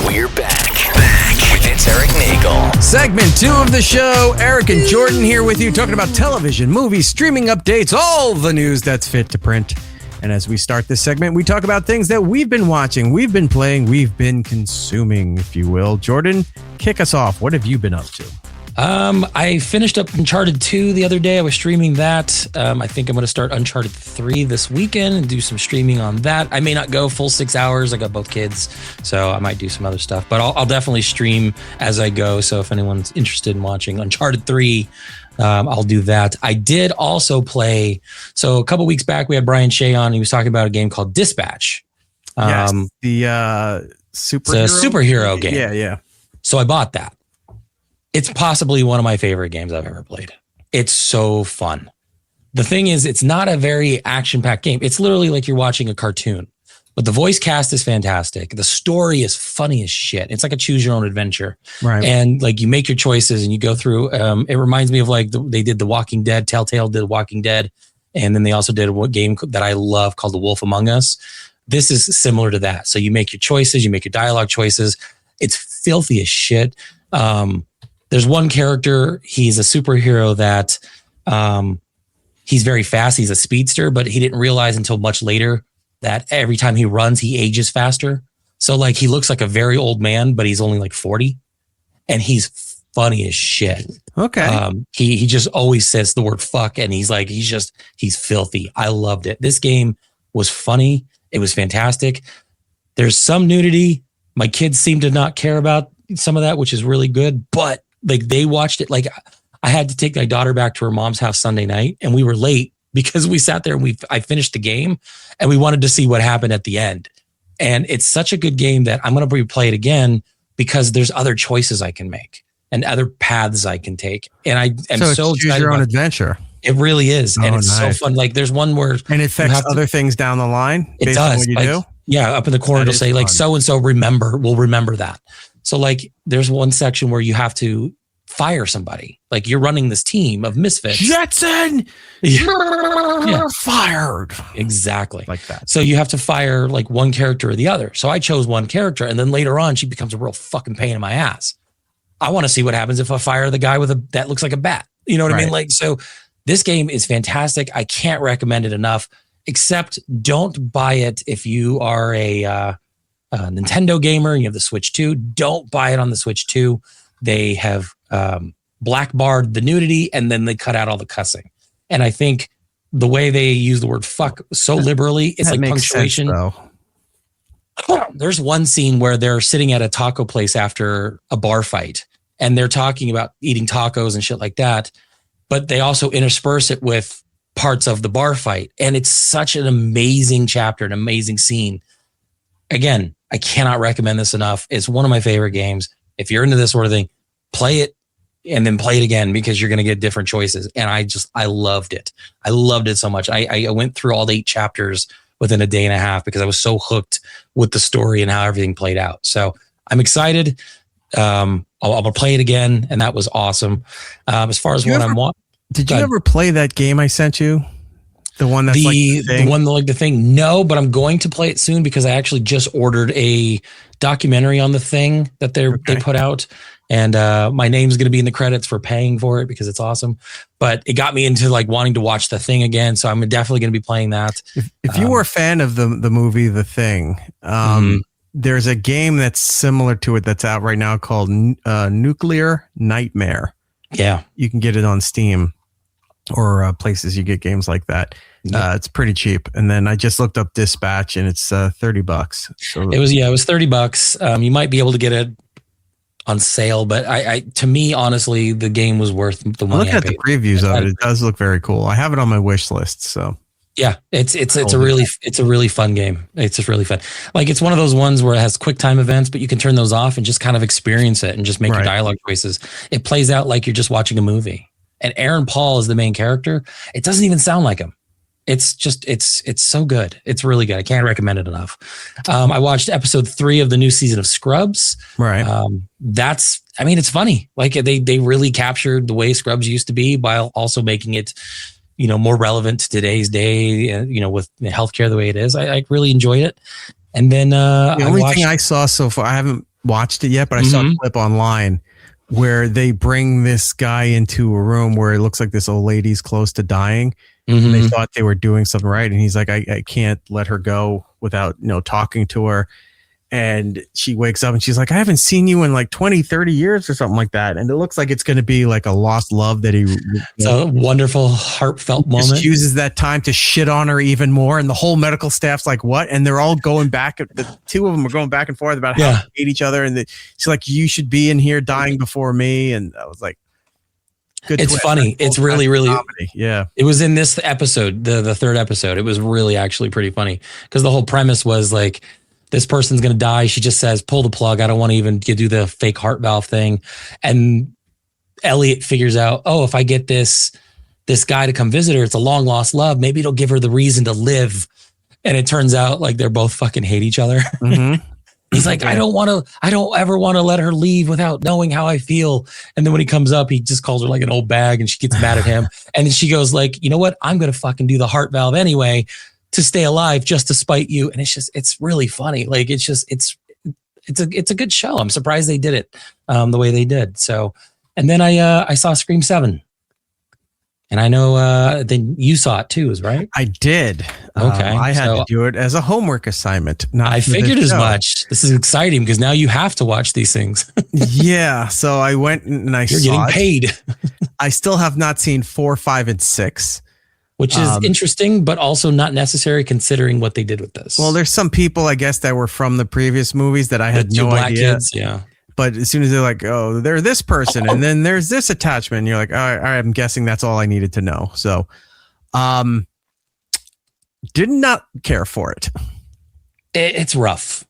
We're back with It's Eric Nagel. Segment 2 of the show. Eric and Jordan here with you, talking about television, movies, streaming updates, all the news that's fit to print. And as we start this segment, we talk about things that we've been watching, we've been playing, we've been consuming, if you will. Jordan, kick us off. What have you been up to? I finished up Uncharted 2 the other day. I was streaming that. I think I'm going to start Uncharted 3 this weekend and do some streaming on that. I may not go full 6 hours. I got both kids, so I might do some other stuff. But I'll definitely stream as I go. So if anyone's interested in watching Uncharted 3, I'll do that. I did also play. So a couple weeks back, we had Brian Shea on. He was talking about a game called Dispatch. Yes, the superhero game. Yeah. So I bought that. It's possibly one of my favorite games I've ever played. It's so fun. The thing is, it's not a very action-packed game. It's literally like you're watching a cartoon. But the voice cast is fantastic. The story is funny as shit. It's like a choose-your-own adventure. Right. And like you make your choices and you go through. It reminds me of like they did The Walking Dead. Telltale did The Walking Dead. And then they also did a game that I love called The Wolf Among Us. This is similar to that. So you make your choices. You make your dialogue choices. It's filthy as shit. There's one character, he's a superhero that he's very fast. He's a speedster, but he didn't realize until much later that every time he runs, he ages faster. So like he looks like a very old man, but he's only like 40 and he's funny as shit. Okay. He just always says the word fuck and he's filthy. I loved it. This game was funny. It was fantastic. There's some nudity. My kids seem to not care about some of that, which is really good, but like they watched it. Like I had to take my daughter back to her mom's house Sunday night and we were late because we sat there and I finished the game and we wanted to see what happened at the end. And it's such a good game that I'm going to replay it again because there's other choices I can make and other paths I can take. And I am so choose your own adventure. It really is. And it's so fun. Like there's one where and it affects other things down the line. It does. What you do? Yeah. Up in the corner, it'll say like so-and-so will remember that. So like there's one section where you have to fire somebody. Like you're running this team of misfits. Jetson, you're fired. Exactly. Like that. So you have to fire like one character or the other. So I chose one character and then later on she becomes a real fucking pain in my ass. I want to see what happens if I fire the guy that looks like a bat. You know what I mean? Like, so this game is fantastic. I can't recommend it enough, except don't buy it if you are a Nintendo gamer and you have the Switch 2. Don't buy it on the Switch 2. They have blackbarred the nudity and then they cut out all the cussing. And I think the way they use the word fuck so liberally, it's like punctuation. Sense, there's one scene where they're sitting at a taco place after a bar fight and they're talking about eating tacos and shit like that. But they also intersperse it with parts of the bar fight. And it's such an amazing chapter, an amazing scene. Again, I cannot recommend this enough. It's one of my favorite games. If you're into this sort of thing, play it and then play it again because you're going to get different choices. And I loved it. I loved it so much. I went through all 8 chapters within a day and a half because I was so hooked with the story and how everything played out. So I'm excited. I'll play it again. And that was awesome. As far as what I'm watching. Did you ever play that game I sent you? The one that's the one like the thing? No, but I'm going to play it soon because I actually just ordered a documentary on the thing that they put out. And my name's going to be in the credits for paying for it because it's awesome. But it got me into like wanting to watch the thing again. So I'm definitely going to be playing that. If you were a fan of the movie The Thing, there's a game that's similar to it that's out right now called Nuclear Nightmare. Yeah. You can get it on Steam or places you get games like that. It's pretty cheap. And then I just looked up Dispatch and it's $30. So it was $30. You might be able to get it on sale, but I to me, honestly, the game was worth the money. Looking at the previews of it, it does look very cool. I have it on my wish list. So yeah, it's a really fun game. It's just really fun. Like it's one of those ones where it has quick time events, but you can turn those off and just kind of experience it and just make your dialogue choices. It plays out like you're just watching a movie. And Aaron Paul is the main character. It doesn't even sound like him. It's just, it's so good. It's really good. I can't recommend it enough. I watched episode 3 of the new season of Scrubs. Right. It's funny. Like they really captured the way Scrubs used to be while also making it, more relevant to today's day, with healthcare the way it is. I really enjoyed it. And then the only thing I saw so far, I haven't watched it yet, but I saw a clip online where they bring this guy into a room where it looks like this old lady's close to dying. And they thought they were doing something right. And he's like, I can't let her go without, talking to her. And she wakes up and she's like, I haven't seen you in like 20, 30 years or something like that. And it looks like it's going to be like a lost love that it's a wonderful, heartfelt moment. Just uses that time to shit on her even more. And the whole medical staff's like, what? And they're all going back. The two of them are going back and forth about how they hate each other. And she's like, you should be in here dying before me. And I was like, good. It's funny. It's really, really comedy. Yeah. It was in this episode, the third episode. It was really actually pretty funny because the whole premise was like, this person's going to die. She just says, pull the plug. I don't want to even do the fake heart valve thing. And Elliot figures out, if I get this guy to come visit her, it's a long lost love. Maybe it'll give her the reason to live. And it turns out like they're both fucking hate each other. He's like, I don't ever want to let her leave without knowing how I feel. And then when he comes up, he just calls her like an old bag and she gets mad at him. And then she goes like, you know what? I'm going to fucking do the heart valve anyway to stay alive just to spite you. And it's really funny. Like, it's a good show. I'm surprised they did it the way they did. So, and then I saw Scream 7. And I know then you saw it too, is right? I did. Okay. I had to do it as a homework assignment. I figured as much. This is exciting because now you have to watch these things. Yeah. So I went and You're getting paid. I still have not seen 4, 5, and 6. Which is interesting, but also not necessary considering what they did with this. Well, there's some people, I guess, that were from the previous movies that I had no idea. Kids, yeah. But as soon as they're like, oh, they're this person, and then there's this attachment, and you're like, all right, I'm guessing that's all I needed to know. So, did not care for it. It's rough.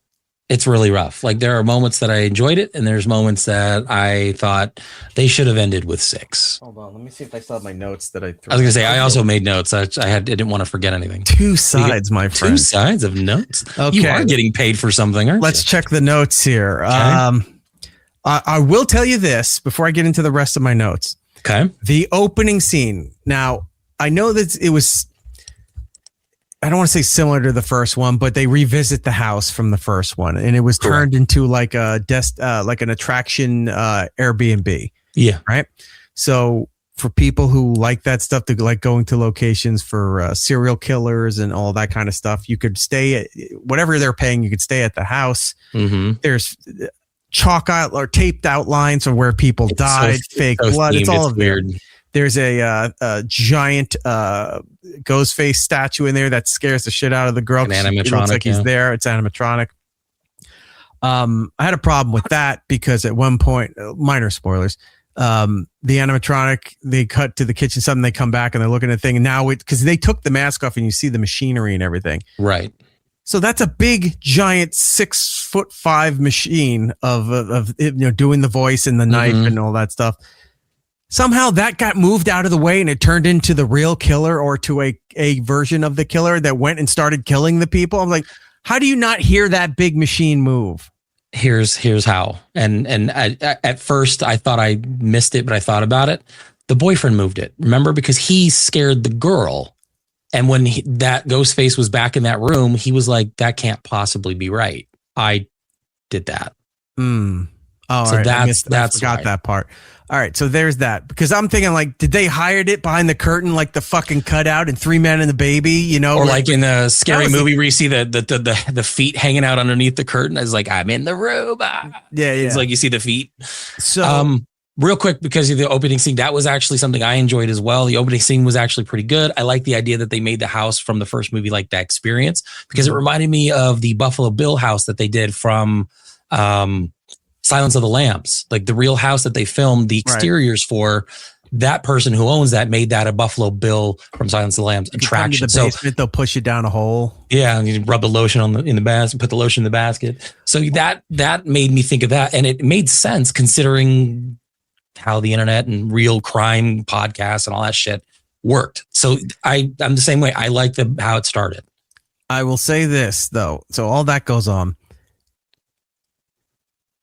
It's really rough. Like there are moments that I enjoyed it, and there's moments that I thought they should have ended with 6. Hold on, let me see if I still have my notes that I threw. I was gonna say I also made notes. I didn't want to forget anything. 2 sides, my friend. 2 sides of notes. Okay. You are getting paid for something, aren't Let's you? check the notes here. Okay. I will tell you this before I get into the rest of my notes. Okay. The opening scene. Now, I know that it was, I don't want to say similar to the first one, but they revisit the house from the first one, and it was turned into like a like an attraction Airbnb. Yeah. Right. So for people who like that stuff, to like going to locations for serial killers and all that kind of stuff, you could stay at whatever they're paying. You could stay at the house. There's chalk out or taped outlines of where people died, fake blood. It's all weird. There's a giant ghost face statue in there that scares the shit out of the girl. An animatronic. It looks like he's there. It's animatronic. I had a problem with that because at one point, minor spoilers, the animatronic, they cut to the kitchen, something, they come back and they're looking at the thing. And now because they took the mask off and you see the machinery and everything. Right. So that's a big, giant 6'5" machine of doing the voice and the knife and all that stuff. Somehow that got moved out of the way and it turned into the real killer or to a version of the killer that went and started killing the people. I'm like, how do you not hear that big machine move? Here's how. And at first I thought I missed it, but I thought about it. The boyfriend moved it. Remember, because he scared the girl. And when that ghost face was back in that room, he was like, that can't possibly be right. I did that. Oh, so right. I forgot that part. All right. So there's that, because I'm thinking like, did they hide it behind the curtain? Like the fucking cutout in 3 Men and the Baby, or like in the Scary Movie where you see the feet hanging out underneath the curtain. I was like, I'm in the room. Yeah. It's like, you see the feet. So, real quick, because of the opening scene, that was actually something I enjoyed as well. The opening scene was actually pretty good. I like the idea that they made the house from the first movie like that experience, because it reminded me of the Buffalo Bill house that they did from Silence of the Lambs. Like the real house that they filmed the exteriors for, that person who owns that made that a Buffalo Bill from Silence of the Lambs attraction. The basement, they'll push you down a hole. Yeah, and you rub the lotion in the basket, put the lotion in the basket. So that made me think of that, and it made sense considering how the internet and real crime podcasts and all that shit worked. So I'm the same way. I like how it started. I will say this though. So all that goes on.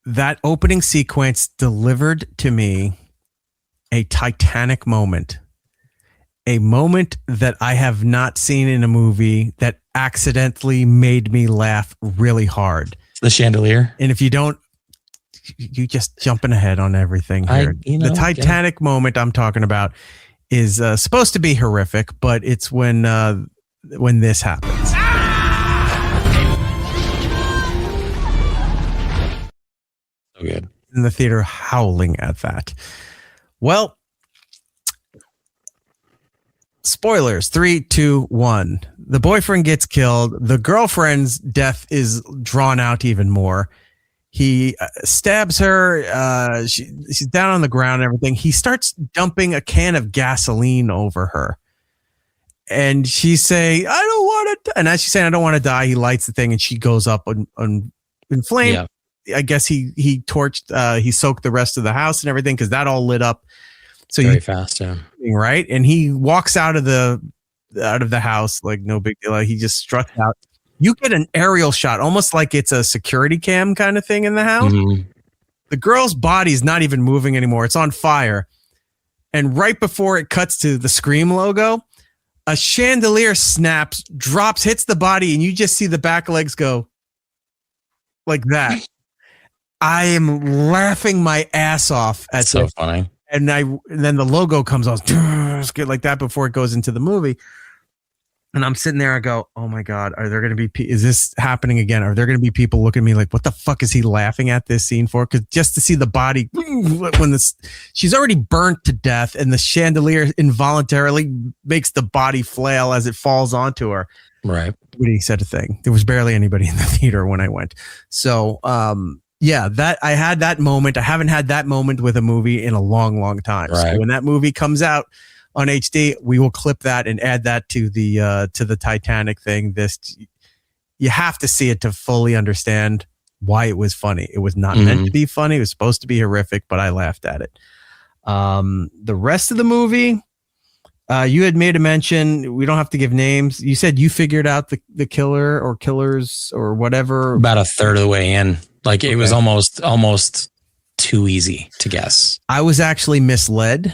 That opening sequence delivered to me a Titanic moment, a moment that I have not seen in a movie that accidentally made me laugh really hard. The chandelier. And if you don't you just jumping ahead on everything here. The Titanic moment I'm talking about is supposed to be horrific, but it's when this happens. So good. In the theater, howling at that. Well, spoilers. 3, 2, 1. The boyfriend gets killed. The girlfriend's death is drawn out even more. He stabs her. She's down on the ground and everything. He starts dumping a can of gasoline over her. And she's saying, I don't want to. And as she's saying, I don't want to die, he lights the thing and she goes up in flame. Yeah. I guess he torched, he soaked the rest of the house and everything because that all lit up. So very fast, yeah. Right. And he walks out of the house like no big deal. He just struck out. You get an aerial shot, almost like it's a security cam kind of thing in the house. Mm-hmm. The girl's body is not even moving anymore. It's on fire. And right before it cuts to the Scream logo, a chandelier snaps, drops, hits the body, and you just see the back legs go like that. I am laughing my ass off at so funny. And then the logo comes on like that before it goes into the movie. And I'm sitting there, I go, oh my God, are there going to be, is this happening again? Are there going to be people looking at me like, what the fuck is he laughing at this scene for? Because just to see the body, when she's already burnt to death and the chandelier involuntarily makes the body flail as it falls onto her. Right. Nobody said a thing. There was barely anybody in the theater when I went. So, yeah, that I had that moment. I haven't had that moment with a movie in a long, long time. Right. So when that movie comes out on HD, we will clip that and add that to the Titanic thing. You have to see it to fully understand why it was funny. It was not meant to be funny. It was supposed to be horrific, but I laughed at it. The rest of the movie, you had made a mention. We don't have to give names. You said you figured out the killer or killers or whatever about a third of the way in. Like it was almost too easy to guess. I was actually misled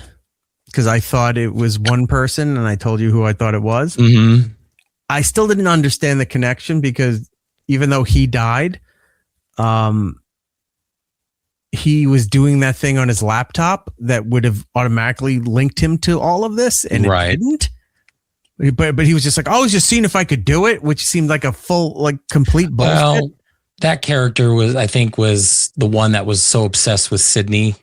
because I thought it was one person and I told you who I thought it was. Mm-hmm. I still didn't understand the connection because even though he died, he was doing that thing on his laptop that would have automatically linked him to all of this and it didn't. But he was just like, I was just seeing if I could do it, which seemed like a full, like complete bullshit. Well, that character was the one that was so obsessed with Sydney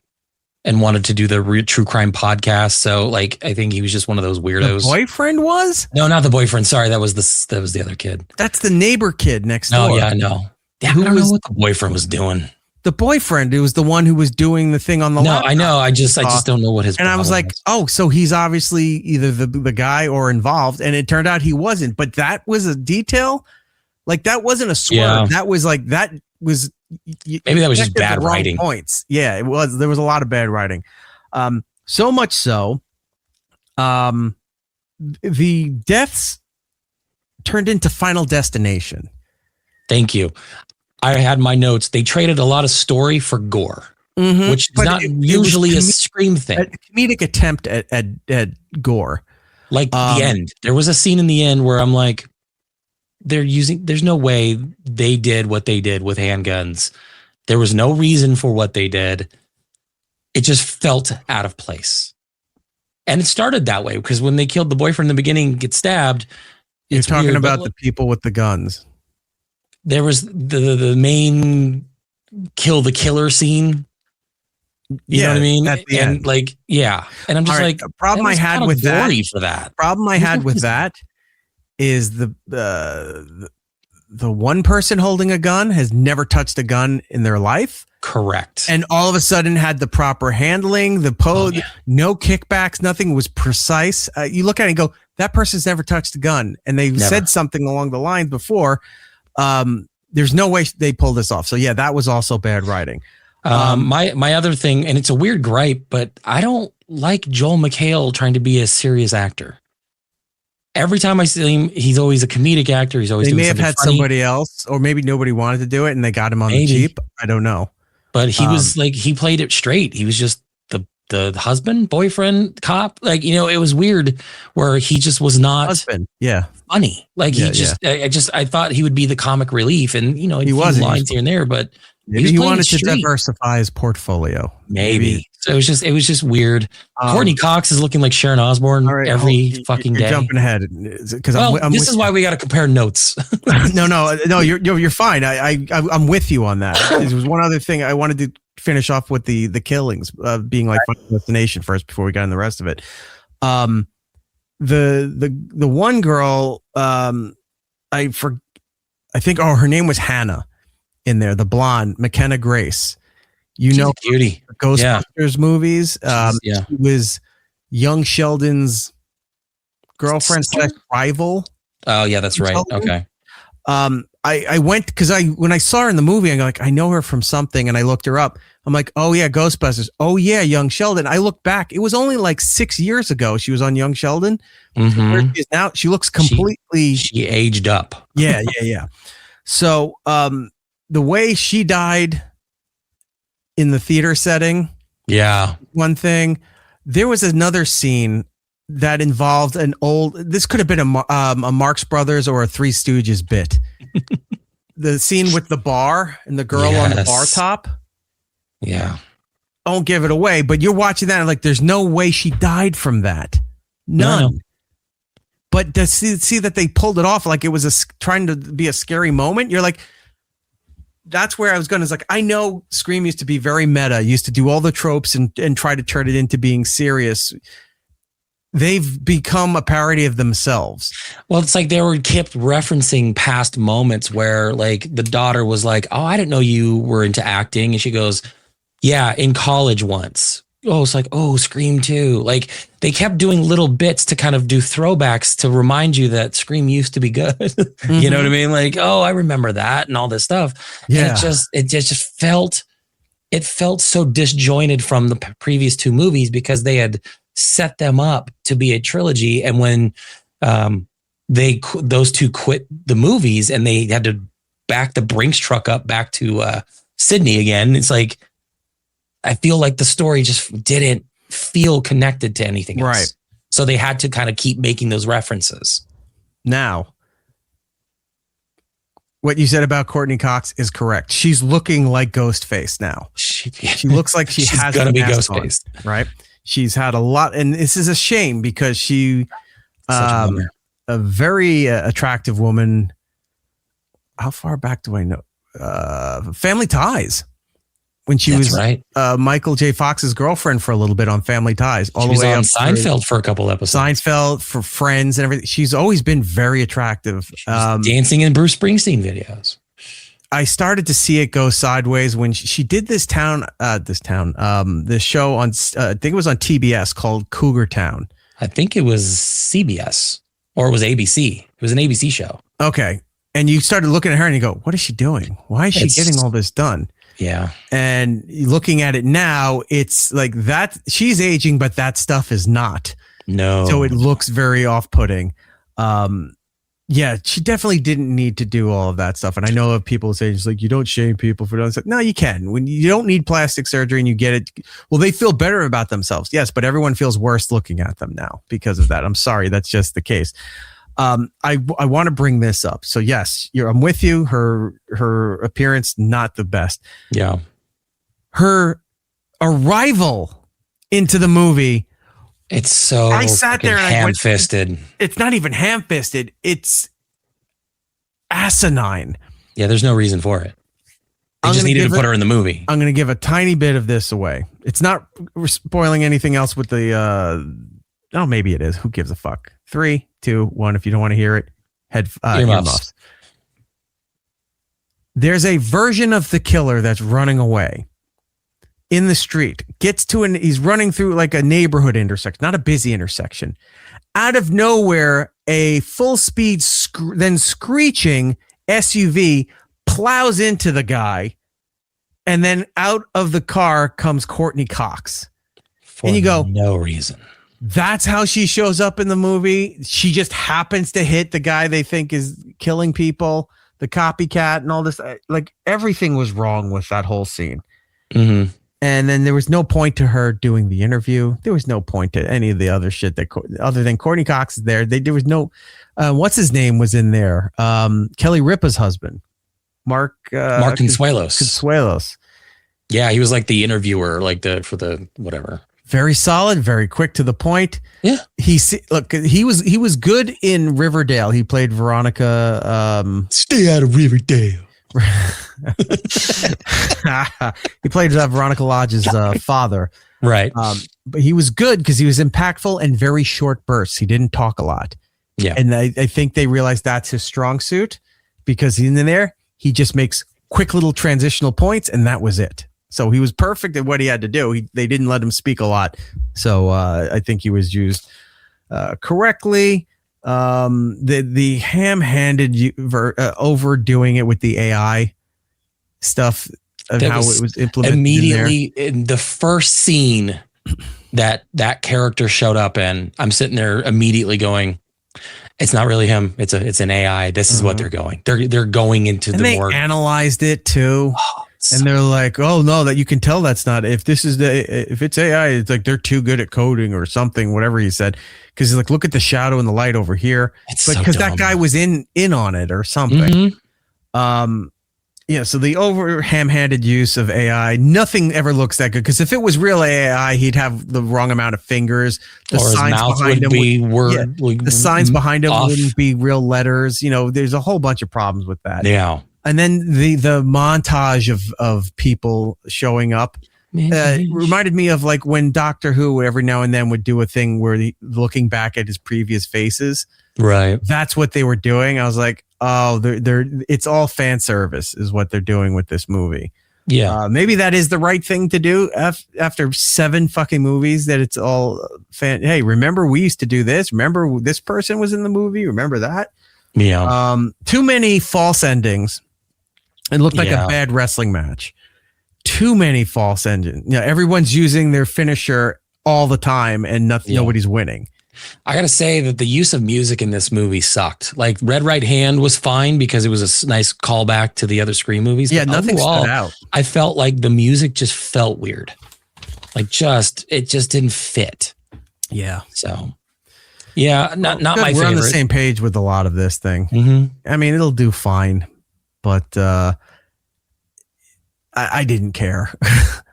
and wanted to do the true crime podcast. So like, I think he was just one of those weirdos. The boyfriend was? No, not the boyfriend. Sorry. That was the other kid. That's the neighbor kid next door. Oh yeah, no. Yeah, I don't know what the boyfriend was doing. The boyfriend, it was the one who was doing the thing on the laptop. No, I know. I just don't know what his. And I was like, oh, so he's obviously either the guy or involved. And it turned out he wasn't. But that was a detail. Like that wasn't a swerve. Yeah. That was maybe that was just bad writing. Points. Yeah, it was. There was a lot of bad writing. So much so, the deaths turned into Final Destination. Thank you. I had my notes. They traded a lot of story for gore, which is not usually a Scream thing. A comedic attempt at gore. Like the end. There was a scene in the end where I'm like, there's no way they did what they did with handguns. There was no reason for what they did. It just felt out of place. And it started that way because when they killed the boyfriend in the beginning, get stabbed. You're talking about the people with the guns. There was the main kill the killer scene. You know what I mean? At the end. Like, yeah. And I'm just like, problem I had with that. For that. Problem I had with that is the one person holding a gun has never touched a gun in their life. Correct. And all of a sudden had the proper handling, the pose, no kickbacks, nothing was precise. You look at it and go, that person's never touched a gun. And they said something along the lines before. There's no way they pull this off. So yeah, that was also bad writing. My other thing, and it's a weird gripe, but I don't like Joel McHale trying to be a serious actor. Every time I see him, he's always a comedic actor. He's always they doing may have had funny. Somebody else, or maybe nobody wanted to do it and they got him on the cheap. I don't know. But he was like, he played it straight. He was just the husband, boyfriend, cop. Like, you know, it was weird where he just was not funny. Like I thought he would be the comic relief and, you know, he was lines here and there, but Maybe he wanted to diversify his portfolio. Maybe. So it was just weird. Courtney Cox is looking like Sharon Osbourne every fucking day. You're jumping ahead because this is why we got to compare notes. No, you're fine. I'm with you on that. There was one other thing I wanted to finish off with the killings being like Final Destination first before we got in the rest of it. The one girl, I think her name was Hannah in there, the blonde, McKenna Grace. She's a cutie. Ghostbusters movies. She was young Sheldon's girlfriend / rival. Oh yeah, that's right. Okay. I went because when I saw her in the movie, I'm like, I know her from something, and I looked her up. I'm like, oh yeah, Ghostbusters. Oh yeah, Young Sheldon. I looked back. It was only like 6 years ago she was on Young Sheldon. Mm-hmm. Where she is now, she looks completely. She aged up. Yeah. So the way she died in the theater setting. Yeah. One thing. There was another scene that involved this could have been a Marx Brothers or a Three Stooges bit. The scene with the bar and the girl on the bar top. Yeah. Don't give it away, but you're watching that and like, there's no way she died from that. None. No. But to see that they pulled it off like it was trying to be a scary moment, you're like, that's where I was going. Is like, I know Scream used to be very meta, used to do all the tropes and try to turn it into being serious. They've become a parody of themselves. Well, it's like they kept referencing past moments where like the daughter was like, oh, I didn't know you were into acting. And she goes, yeah, in college once. Oh, it's like, oh, Scream 2. Like they kept doing little bits to kind of do throwbacks to remind you that Scream used to be good. Mm-hmm. You know what I mean? Like, oh, I remember that and all this stuff. Yeah. And it just felt so disjointed from the previous two movies because they had set them up to be a trilogy. And when those two quit the movies and they had to back the Brinks truck up back to Sydney again, it's like, I feel like the story just didn't feel connected to anything else. Right. So they had to kind of keep making those references. Now, what you said about Courtney Cox is correct. She's looking like Ghostface now. She looks like she's going to be Ghostface, right? She's had a lot, and this is a shame because she, a very attractive woman. How far back do I know? Family Ties. When she was Michael J. Fox's girlfriend for a little bit on Family Ties, all the way on Seinfeld for a couple episodes. Seinfeld for Friends and everything. She's always been very attractive. Dancing in Bruce Springsteen videos. I started to see it go sideways when she did this show on, I think it was on TBS called Cougar Town. I think it was CBS or it was ABC. It was an ABC show. Okay. And you started looking at her and you go, what is she doing? Why is she getting all this done? Yeah. And looking at it now, it's like that she's aging, but that stuff is not. No. So it looks very off-putting. Yeah, she definitely didn't need to do all of that stuff. And I know of people say it's like, you don't shame people for doing stuff. No, you can. When you don't need plastic surgery and you get it, well, they feel better about themselves. Yes, but everyone feels worse looking at them now because of that. I'm sorry, that's just the case. I want to bring this up. So yes, I'm with you. Her appearance, not the best. Yeah. Her arrival into the movie. It's so I sat there and ham-fisted. It's not even ham-fisted. It's asinine. Yeah, there's no reason for it. They just needed to put her in the movie. I'm going to give a tiny bit of this away. It's not spoiling anything else with the oh, maybe it is. Who gives a fuck? 3, 2, 1. If you don't want to hear it, earmuffs. There's a version of the killer that's running away in the street. He's running through like a neighborhood intersection, not a busy intersection. Out of nowhere, a full speed, then screeching SUV plows into the guy. And then out of the car comes Courtney Cox. And you go, no reason. That's how she shows up in the movie. She just happens to hit the guy they think is killing people, the copycat and all this. Like everything was wrong with that whole scene. Mm-hmm. And then there was no point to her doing the interview. There was no point to any of the other shit other than Courtney Cox is there. There was no, what's his name was in there? Kelly Ripa's husband, Mark Consuelos. Consuelos. Yeah, he was like the interviewer, like for the whatever. Very solid, very quick to the point. Yeah. He was good in Riverdale. He played Veronica. Stay out of Riverdale. He played Veronica Lodge's father. Right. But he was good because he was impactful and very short bursts. He didn't talk a lot. Yeah. And I think they realized that's his strong suit because in there, he just makes quick little transitional points and that was it. So he was perfect at what he had to do. They didn't let him speak a lot. So I think he was used correctly. The ham-handed overdoing it with the AI stuff and how it was implemented immediately in the first scene that character showed up in. I'm sitting there immediately going, it's not really him. It's an AI. This is what they're going. They're going into and the they more analyzed it too. And they're like, oh no, that you can tell that's not, if it's AI, it's like they're too good at coding or something, whatever he said. Cause he's like, look at the shadow and the light over here. Because that guy was in on it or something. Yeah. So the ham-handed use of AI, nothing ever looks that good. Cause if it was real AI, he'd have the wrong amount of fingers. The or signs his mouth behind would him be the signs behind him off. wouldn't be real letters. There's a whole bunch of problems with that. Yeah. And then the montage of people showing up reminded me of like when Doctor Who every now and then would do a thing where looking back at his previous faces. Right. That's what they were doing. I was like, oh, they're it's all fan service is what they're doing with this movie. Yeah. Maybe that is the right thing to do after 7 fucking movies that it's all fan. Hey, remember we used to do this? Remember this person was in the movie? Remember that? Yeah. Too many false endings. It looked like a bad wrestling match. Too many false endings. Everyone's using their finisher all the time and nobody's winning. I got to say that the use of music in this movie sucked. Like Red Right Hand was fine because it was a nice callback to the other Scream movies. Yeah, nothing stood out. I felt like the music just felt weird. Like it just didn't fit. Yeah. So, yeah, not my favorite. We're on the same page with a lot of this thing. Mm-hmm. I mean, it'll do fine, but I didn't care.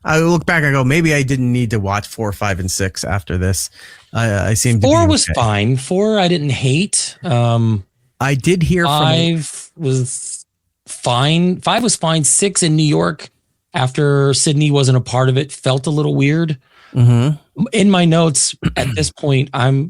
I look back, I go, maybe I didn't need to watch 4, 5, and 6 after this. I seem to 4 was fine. 4 I didn't hate. I did hear 5 was fine. 5 was fine. 6 in New York after Sydney wasn't a part of it felt a little weird. Mm-hmm. In my notes at this point, I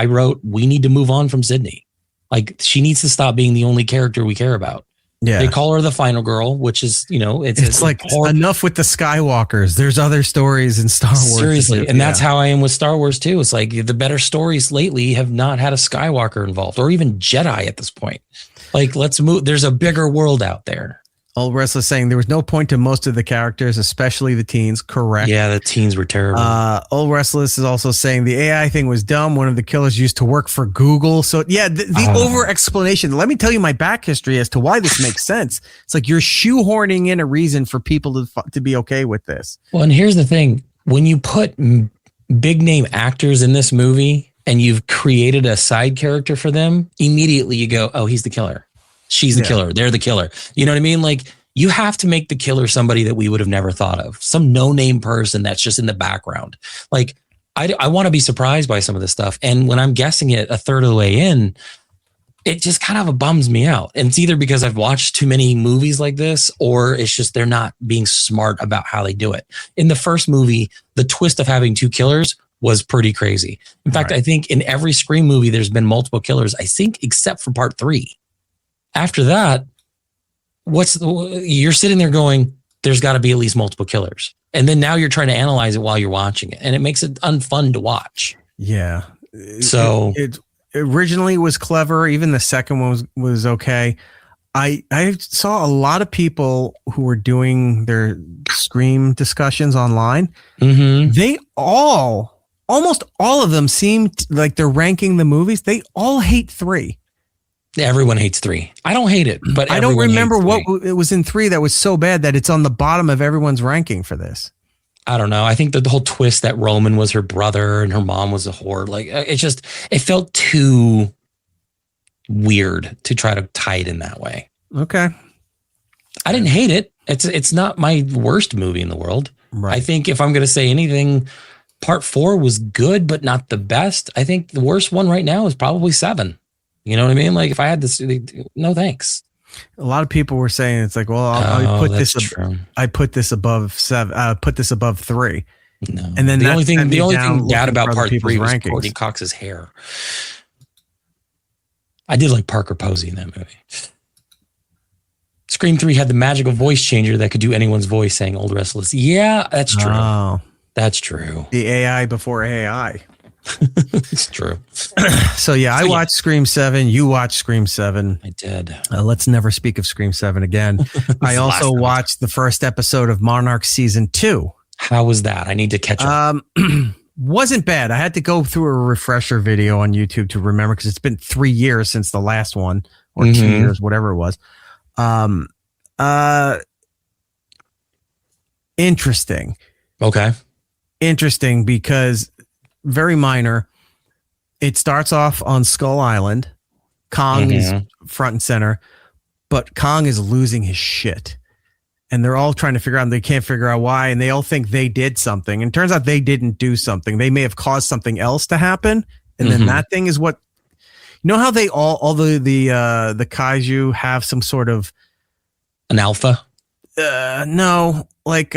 wrote, we need to move on from Sydney. Like she needs to stop being the only character we care about. Yeah. They call her the final girl, which is, it's like enough with the Skywalkers. There's other stories in Star Wars. Seriously. And that's how I am with Star Wars too. It's like the better stories lately have not had a Skywalker involved or even Jedi at this point. Like, let's move. There's a bigger world out there. Old Restless saying there was no point to most of the characters, especially the teens. Correct. Yeah, the teens were terrible. Old Restless is also saying the AI thing was dumb. One of the killers used to work for Google. So yeah, the over explanation. Let me tell you my back history as to why this makes sense. It's like you're shoehorning in a reason for people to be okay with this. Well, and here's the thing. When you put big name actors in this movie and you've created a side character for them, immediately you go, oh, he's the killer. She's the killer. They're the killer. You know what I mean? Like you have to make the killer somebody that we would have never thought of. Some no-name person that's just in the background. Like I want to be surprised by some of this stuff. And when I'm guessing it a third of the way in, it just kind of bums me out. And it's either because I've watched too many movies like this, or it's just they're not being smart about how they do it. In the first movie, the twist of having 2 killers was pretty crazy. In fact, I think in every Scream movie, there's been multiple killers, I think, except for part 3. After that, you're sitting there going, there's got to be at least multiple killers. And then now you're trying to analyze it while you're watching it. And it makes it unfun to watch. Yeah. So it originally was clever. Even the second one was okay. I saw a lot of people who were doing their Scream discussions online. Mm-hmm. They almost all of them seemed like they're ranking the movies. They all hate 3. Everyone hates 3. I don't hate it, but I don't remember what it was in 3 that was so bad that it's on the bottom of everyone's ranking for this. I don't know. I think that the whole twist that Roman was her brother and her mom was a whore, like it felt too weird to try to tie it in that way. Okay. I didn't hate it. It's not my worst movie in the world. Right. I think if I'm going to say anything, part 4 was good, but not the best. I think the worst one right now is probably 7. You know what I mean? Like if I had this, no thanks. A lot of people were saying it's like, well, I put this above 7. Put this above 3. No. And then the only thing bad about part part 3 was rankings. Courtney Cox's hair. I did like Parker Posey in that movie. Scream 3 had the magical voice changer that could do anyone's voice saying Old Restless. Yeah, that's true. Oh. That's true. The AI before AI. It's true. So I watched Scream 7. You watched Scream 7. I did. Let's never speak of Scream 7 again. I also watched the first episode of Monarch season 2. How was that? I need to catch up. Wasn't bad. I had to go through a refresher video on YouTube to remember because it's been 3 years since the last one, or 2 years, whatever it was. Interesting. Okay. Interesting because very minor. It starts off on Skull Island. Kong is front and center, but Kong is losing his shit. And they're all trying to figure out, they can't figure out why. And they all think they did something. And it turns out they didn't do something. They may have caused something else to happen. And then that thing is what, you know how they all the kaiju have some sort of an alpha? No, like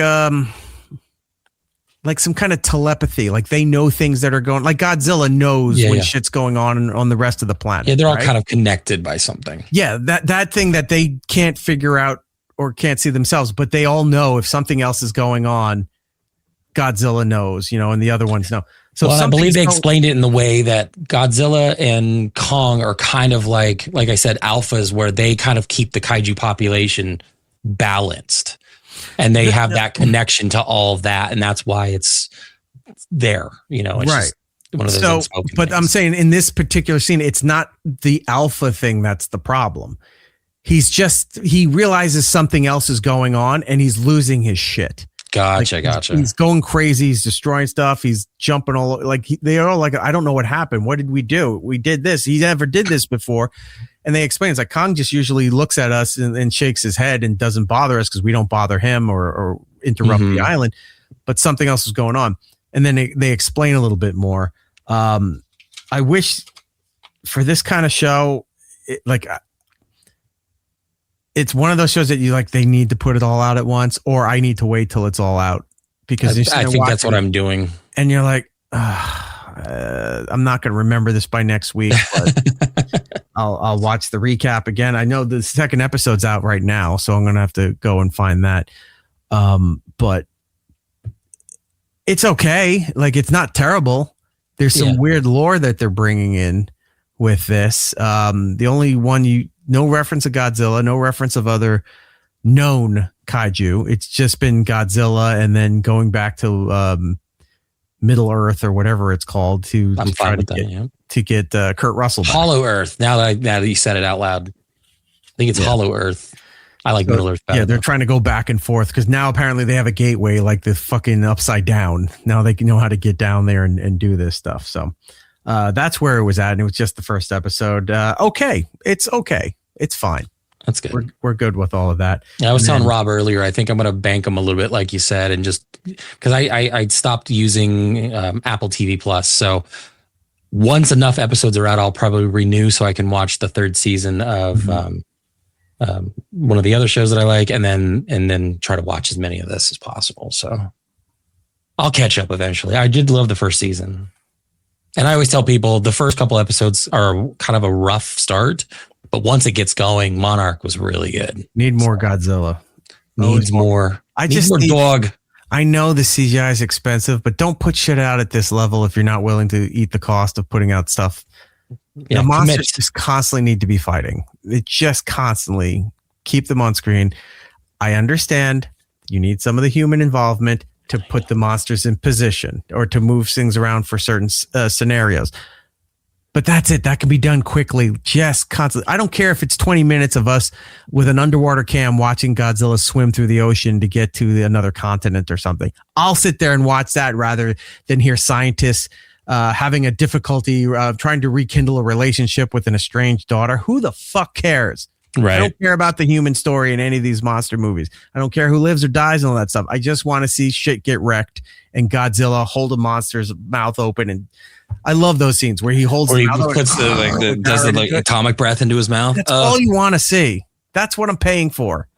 some kind of telepathy. Like they know things that are going, like Godzilla knows when shit's going on the rest of the planet. Yeah, they're all kind of connected by something. Yeah, that thing that they can't figure out or can't see themselves, but they all know if something else is going on, Godzilla knows, and the other ones know. So I believe they explained it in the way that Godzilla and Kong are kind of like I said, alphas, where they kind of keep the kaiju population balanced. And they have that connection to all of that, and that's why it's there. It's right. Just one of those unspoken but things. I'm saying in this particular scene, it's not the alpha thing that's the problem. He realizes something else is going on, and he's losing his shit. Gotcha. He's going crazy. He's destroying stuff. He's jumping all they are all like, I don't know what happened. What did we do? We did this. He never did this before. And they explain, it's like Kong just usually looks at us and shakes his head and doesn't bother us because we don't bother him or interrupt the island. But something else is going on. And then they explain a little bit more. I wish for this kind of show, it's one of those shows that you like, they need to put it all out at once, or I need to wait till it's all out because I think that's what I'm doing. And you're like, I'm not going to remember this by next week, but I'll watch the recap again. I know the second episode's out right now, so I'm going to have to go and find that. But it's okay. Like, it's not terrible. There's some weird lore that they're bringing in with this. The only one no reference to Godzilla, no reference of other known kaiju. It's just been Godzilla and then going back to Middle Earth or whatever it's called to get Kurt Russell back. Hollow Earth. Now that you said it out loud, I think it's Hollow Earth. I like Middle Earth better. Yeah, they're trying to go back and forth because now apparently they have a gateway like the fucking Upside Down. Now they can know how to get down there and do this stuff. So that's where it was at. And it was just the first episode. Okay. It's okay. It's fine. That's good. We're good with all of that. Yeah, I was telling Rob earlier, I think I'm going to bank them a little bit, like you said, and just because I stopped using Apple TV Plus. So once enough episodes are out, I'll probably renew so I can watch the third season of one of the other shows that I like, and then try to watch as many of this as possible. So I'll catch up eventually. I did love the first season. And I always tell people the first couple episodes are kind of a rough start, but once it gets going, Monarch was really good. Need more Godzilla. Needs more. Needs more dog. I know the CGI is expensive, but don't put shit out at this level if you're not willing to eat the cost of putting out stuff. Yeah, the monsters just constantly need to be fighting. They just constantly keep them on screen. I understand you need some of the human involvement to put the monsters in position or to move things around for certain scenarios. But that's it. That can be done quickly. Just constantly. I don't care if it's 20 minutes of us with an underwater cam watching Godzilla swim through the ocean to get to another continent or something. I'll sit there and watch that rather than hear scientists having a difficulty trying to rekindle a relationship with an estranged daughter. Who the fuck cares? Right. I don't care about the human story in any of these monster movies. I don't care who lives or dies and all that stuff. I just want to see shit get wrecked and Godzilla hold a monster's mouth open. And I love those scenes where he holds Or he mouth puts does the atomic breath into his mouth. That's all you want to see. That's what I'm paying for.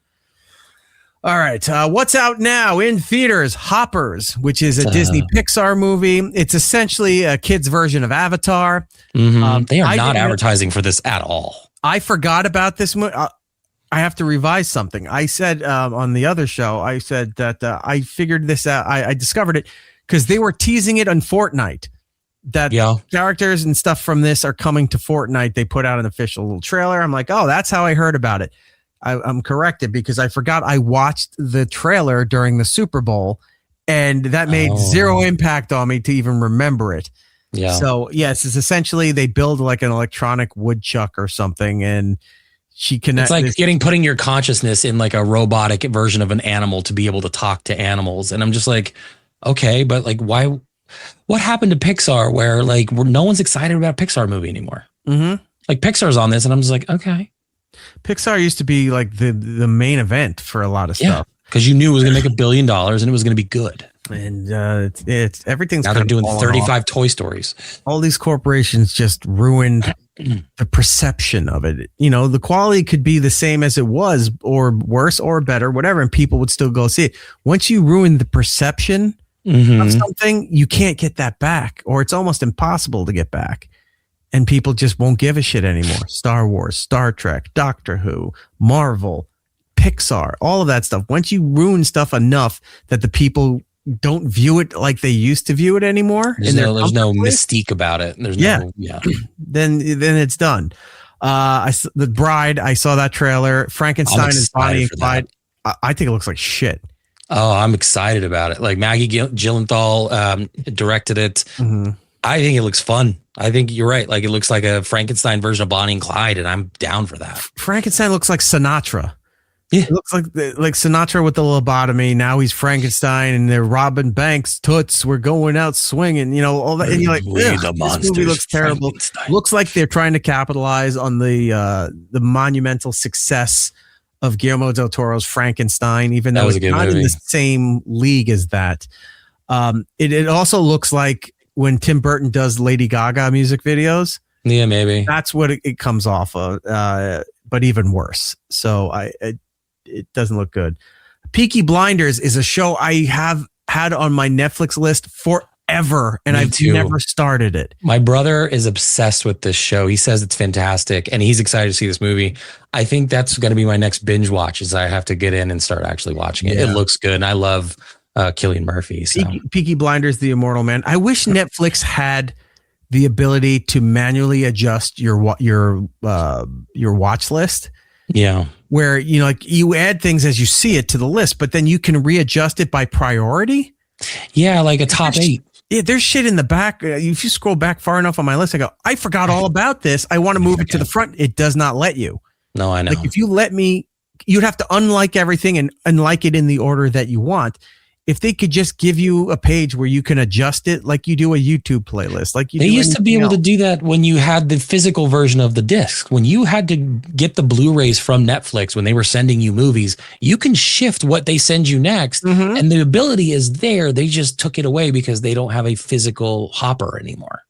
All right. What's out now in theaters? Hoppers, which is a Disney Pixar movie. It's essentially a kid's version of Avatar. Mm-hmm. They are not advertising for this at all. I forgot about this movie. I have to revise something. I said on the other show, I said that I figured this out. I discovered it because they were teasing it on Fortnite. That characters and stuff from this are coming to Fortnite. They put out an official little trailer. I'm like, oh, that's how I heard about it. I'm corrected because I forgot I watched the trailer during the Super Bowl, and that made zero impact on me to even remember it. Yeah. So yes, it's essentially they build like an electronic woodchuck or something, and she connects. It's like putting your consciousness in like a robotic version of an animal to be able to talk to animals. And I'm just like, okay, but like, why? What happened to Pixar where like no one's excited about a Pixar movie anymore? Mm-hmm. Like Pixar's on this, and I'm just like, okay. Pixar used to be like the main event for a lot of stuff because you knew it was going to make $1 billion and it was going to be good. And it's everything's now they're doing 35 Toy Stories. All these corporations just ruined the perception of it. You know, the quality could be the same as it was, or worse, or better, whatever, and people would still go see it. Once you ruin the perception of something, you can't get that back, or it's almost impossible to get back. And people just won't give a shit anymore. Star Wars, Star Trek, Doctor Who, Marvel, Pixar, all of that stuff. Once you ruin stuff enough that the people don't view it like they used to view it anymore, there's no mystique about it. Then it's done. The Bride, I saw that trailer. Frankenstein and Bonnie and Clyde. I think it looks like shit. Oh, I'm excited about it. Like Maggie Gyllenhaal directed it. Mm-hmm. I think it looks fun. I think you're right. Like it looks like a Frankenstein version of Bonnie and Clyde, and I'm down for that. Frankenstein looks like Sinatra. Yeah, it looks like Sinatra with the lobotomy. Now he's Frankenstein, and they're robbing banks. Toots, we're going out swinging. You know all that. And you're like, this movie looks terrible. Looks like they're trying to capitalize on the monumental success of Guillermo del Toro's Frankenstein, even though it's not in the same league as that. It also looks like when Tim Burton does Lady Gaga music videos. Yeah, maybe. That's what it comes off of, but even worse. So it doesn't look good. Peaky Blinders is a show I have had on my Netflix list forever, and I've never started it. My brother is obsessed with this show. He says it's fantastic, and he's excited to see this movie. I think that's going to be my next binge watch, is I have to get in and start actually watching it. Yeah. It looks good, and I love Cillian Murphy. So. Peaky Blinders, The Immortal Man. I wish Netflix had the ability to manually adjust your watch list. Yeah. Where, you know, like you add things as you see it to the list, but then you can readjust it by priority. Yeah, like a top 8. Yeah, there's shit in the back. If you scroll back far enough on my list, I go, I forgot all about this. I want to move it to the front. It does not let you. No, I know. Like if you let me, you'd have to unlike everything and unlike it in the order that you want. If they could just give you a page where you can adjust it like you do a YouTube playlist, like they used to be able to do that when you had the physical version of the disc. When you had to get the Blu-rays from Netflix, when they were sending you movies, you can shift what they send you next, and the ability is there. They just took it away because they don't have a physical hopper anymore.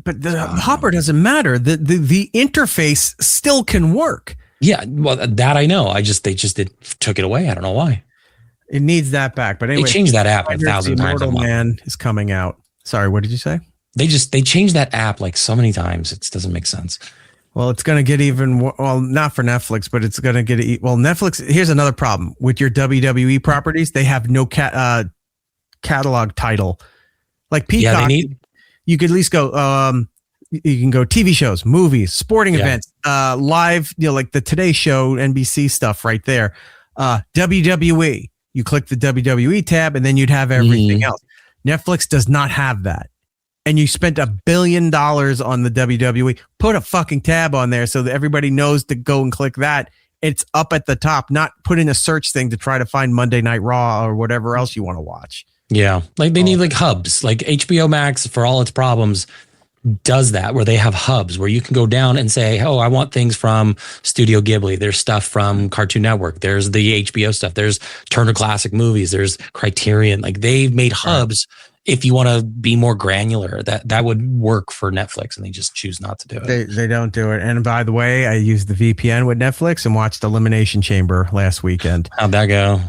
But the hopper doesn't matter. The interface still can work. Yeah, well, that I know. They just took it away. I don't know why. It needs that back, but anyway, they changed that app 1,000 times. Immortal Man is coming out. Sorry, what did you say? They changed that app like so many times. It doesn't make sense. Well, it's going to get even. Well, not for Netflix, but it's going to get. Well, Netflix. Here's another problem with your WWE properties. They have no catalog title. Like Peacock, you could at least go. You can go TV shows, movies, sporting events, live. You know, like the Today Show, NBC stuff, right there. WWE. You click the WWE tab and then you'd have everything else. Netflix does not have that. And you spent $1 billion on the WWE. Put a fucking tab on there so that everybody knows to go and click that. It's up at the top, not put in a search thing to try to find Monday Night Raw or whatever else you want to watch. Yeah. Like they need like hubs, like HBO Max, for all its problems, does that, where they have hubs where you can go down and say, oh, I want things from Studio Ghibli. There's stuff from Cartoon Network. There's the HBO stuff. There's Turner Classic Movies. There's Criterion. Like they've made hubs. If you want to be more granular, that would work for Netflix, and they just choose not to do it. They don't do it. And by the way, I used the VPN with Netflix and watched Elimination Chamber last weekend. How'd that go?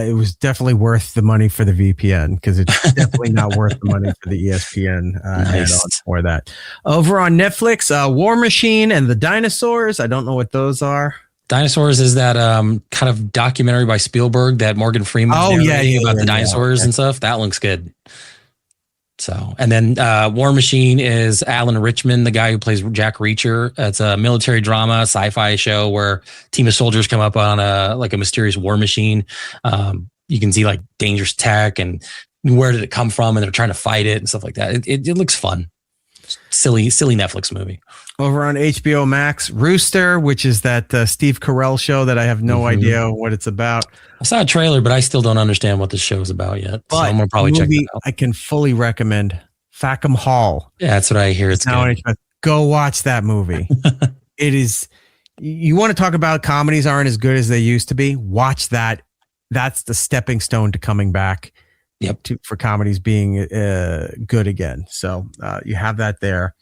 It was definitely worth the money for the VPN because it's definitely not worth the money for the ESPN add-on for that. Over on Netflix, War Machine and the Dinosaurs. I don't know what those are. Dinosaurs is that kind of documentary by Spielberg that Morgan Freeman about the dinosaurs and stuff. That looks good. So, and then War Machine is Alan Rickman, the guy who plays Jack Reacher. It's a military drama, sci-fi show where a team of soldiers come up on a mysterious war machine. You can see like dangerous tech and where did it come from, and they're trying to fight it and stuff like that. It looks fun. Silly Netflix movie. Over on HBO Max, Rooster, which is that Steve Carell show that I have no idea what it's about. I saw a trailer, but I still don't understand what this show is about yet. So I'm going to probably check it out. I can fully recommend Fackham Hall. Yeah, that's what I hear. It's good. Go watch that movie. It is. You want to talk about comedies aren't as good as they used to be? Watch that. That's the stepping stone to coming back. Yep. For comedies being good again. So you have that there.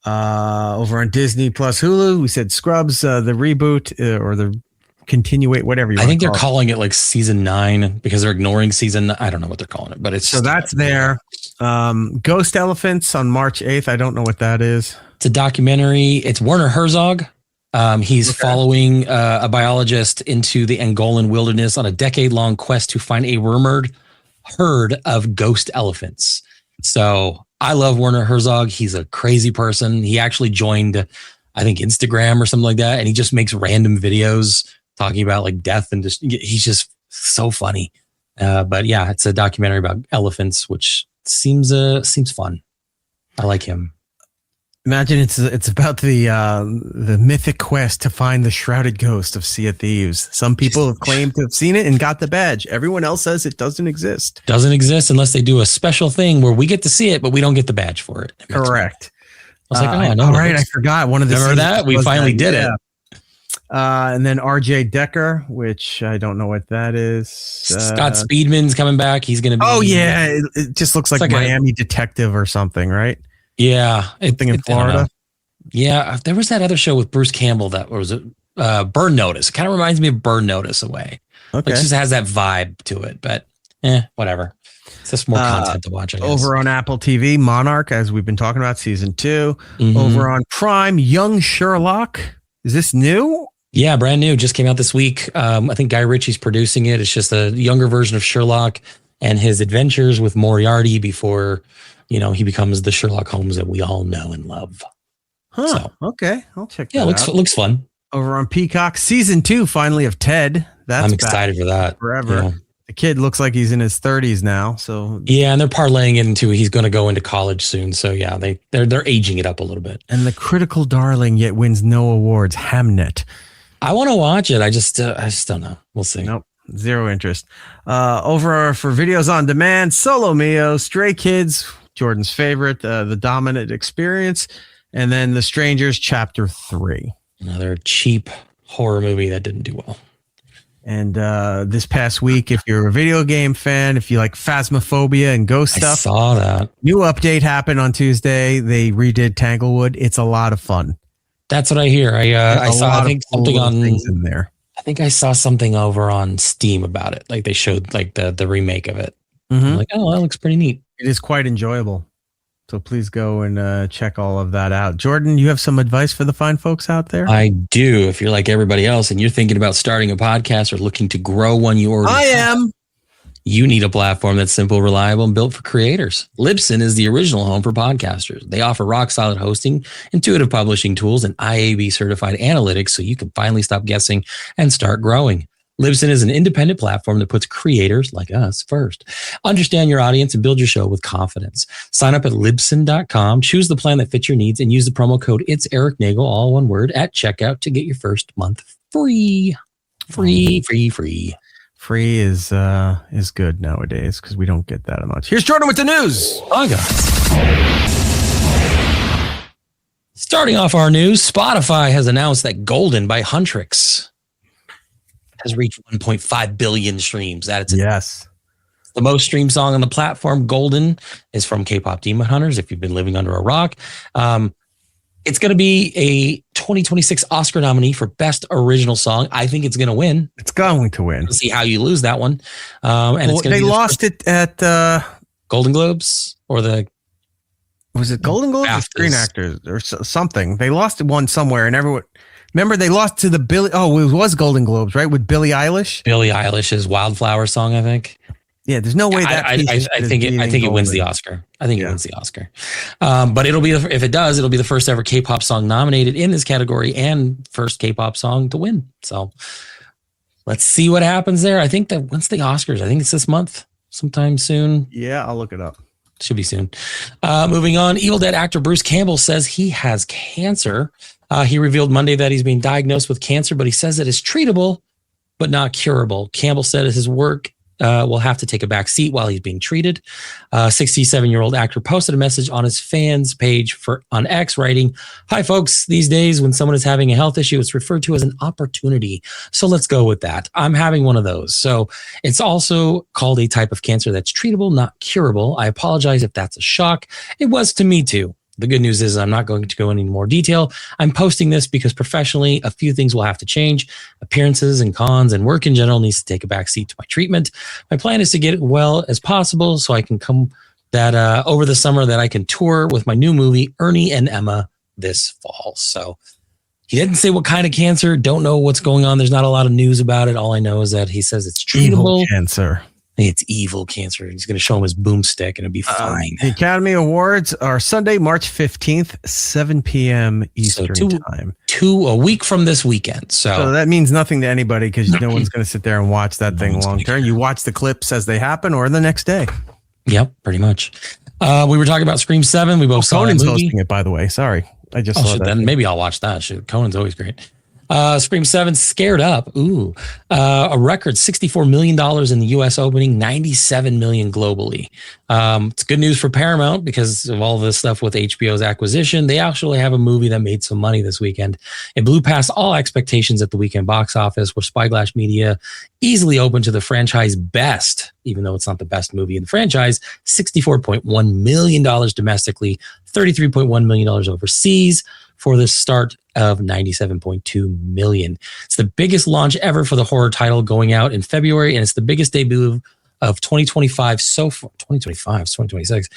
Over on Disney Plus Hulu, we said Scrubs, the reboot or the continuate, whatever you want. I think they're calling it like season 9 because they're ignoring season. I don't know what they're calling it, but it's so that's there. Ghost Elephants on March 8th. I don't know what that is. It's a documentary. It's Werner Herzog. He's following a biologist into the Angolan wilderness on a decade-long quest to find a rumored herd of ghost elephants. So I love Werner Herzog. He's a crazy person. He actually joined, I think, Instagram or something like that. And he just makes random videos talking about like death and just, he's just so funny. But yeah, it's a documentary about elephants, which seems fun. I like him. Imagine it's about the mythic quest to find the shrouded ghost of Sea of Thieves. Some people have claimed to have seen it and got the badge. Everyone else says it doesn't exist. Doesn't exist unless they do a special thing where we get to see it, but we don't get the badge for it. Correct. I was like, oh, no. All right, I forgot. One of the remember that? We finally did it. And then RJ Decker, which I don't know what that is. Scott Speedman's coming back. He's going to be. Oh, yeah. It just looks like Miami Detective or something, right? Yeah. Something in Florida. Yeah. There was that other show with Bruce Campbell that was Burn Notice. It kind of reminds me of Burn Notice away. Okay. It just has that vibe to it, but whatever. It's just more content to watch, I guess. Over on Apple TV, Monarch, as we've been talking about, season 2. Mm-hmm. Over on Prime, Young Sherlock. Is this new? Yeah, brand new. Just came out this week. I think Guy Ritchie's producing it. It's just a younger version of Sherlock and his adventures with Moriarty before, he becomes the Sherlock Holmes that we all know and love. Okay. I'll check that out. Yeah, it looks fun. Over on Peacock, season 2, finally, of Ted. I'm excited for that. Forever. Yeah. The kid looks like he's in his 30s now. So yeah, and they're parlaying it into he's going to go into college soon. So yeah, they're aging it up a little bit. And the critical darling yet wins no awards, Hamnet. I want to watch it. I just don't know. We'll see. Nope. Zero interest. Over for videos on demand, Solo Mio, Stray Kids, Jordan's favorite, The Dominant Experience, and then The Strangers Chapter 3. Another cheap horror movie that didn't do well. And this past week, if you're a video game fan, if you like Phasmophobia and ghost stuff, I saw that. New update happened on Tuesday. They redid Tanglewood. It's a lot of fun. That's what I hear. I saw something on things in there. I think I saw something over on Steam about it. Like they showed like the remake of it. Mm-hmm. I'm like, oh, that looks pretty neat. It is quite enjoyable. So please go and check all of that out. Jordan, you have some advice for the fine folks out there? I do. If you're like everybody else and you're thinking about starting a podcast or looking to grow one you already am. You need a platform that's simple, reliable, and built for creators. Libsyn is the original home for podcasters. They offer rock-solid hosting, intuitive publishing tools, and IAB-certified analytics so you can finally stop guessing and start growing. Libsyn is an independent platform that puts creators like us first. Understand your audience and build your show with confidence. Sign up at Libsyn.com, choose the plan that fits your needs, and use the promo code It's Eric Nagel, all one word, at checkout to get your first month free. Free. Free is good nowadays because we don't get that much. Here's Jordan with the news. I got it. Starting off our news, Spotify has announced that Golden by Huntrix has reached 1.5 billion streams. That's the most streamed song on the platform. Golden is from K-pop Demon Hunters, if you've been living under a rock. It's going to be a 2026 Oscar nominee for Best Original Song. I think it's going to win. It's going to win. We'll see how you lose that one. They lost it at Golden Globes or was it Golden Globes or Screen Actors or something? They lost one somewhere, and everyone remember they lost to the Billy. Oh, it was Golden Globes, right? With Billie Eilish. Billie Eilish's Wildflower song, I think. Yeah, there's no way that I think it wins the Oscar. I think it wins the Oscar. But it'll be, if it does, it'll be the first ever K-pop song nominated in this category and first K-pop song to win. So let's see what happens there. I think that when's the Oscars? I think it's this month, sometime soon. Yeah, I'll look it up. Should be soon. Moving on, Evil Dead actor Bruce Campbell says he has cancer. He revealed Monday that he's being diagnosed with cancer, but he says it is treatable, but not curable. Campbell said his work will have to take a back seat while he's being treated. 67-year-old actor posted a message on his fans page on X writing, "Hi folks, these days when someone is having a health issue, it's referred to as an opportunity. So let's go with that. I'm having one of those. So it's also called a type of cancer that's treatable, not curable. I apologize if that's a shock. It was to me too. The good news is I'm not going to go into more detail. I'm posting this because professionally, a few things will have to change. Appearances and cons and work in general needs to take a back seat to my treatment. My plan is to get it well as possible so I can come over the summer that I can tour with my new movie, Ernie and Emma, this fall." So he didn't say what kind of cancer. Don't know what's going on. There's not a lot of news about it. All I know is that he says it's treatable. Evil cancer. It's evil cancer. He's going to show him his boomstick and it'll be fine. The Academy Awards are Sunday, March 15th, 7 p.m. Eastern time. A week from this weekend. So that that means nothing to anybody because no one's going to sit there and watch that thing long term. You watch the clips as they happen or the next day. Yep, pretty much. We were talking about Scream 7. We both saw Conan's that movie. hosting it, by the way. Sorry. I just saw that. Then maybe I'll watch that. Shoot, Conan's always great. Scream 7, Scared Up. A record $64 million in the U.S. opening, $97 million globally. It's good news for Paramount because of all this stuff with HBO's acquisition. They actually have a movie that made some money this weekend. It blew past all expectations at the weekend box office, where Spyglass Media easily opened to the franchise best, even though it's not the best movie in the franchise, $64.1 million domestically, $33.1 million overseas, for the start of $97.2 million. It's the biggest launch ever for the horror title, going out in February, and it's the biggest debut of 2025 so far. 2025, 2026.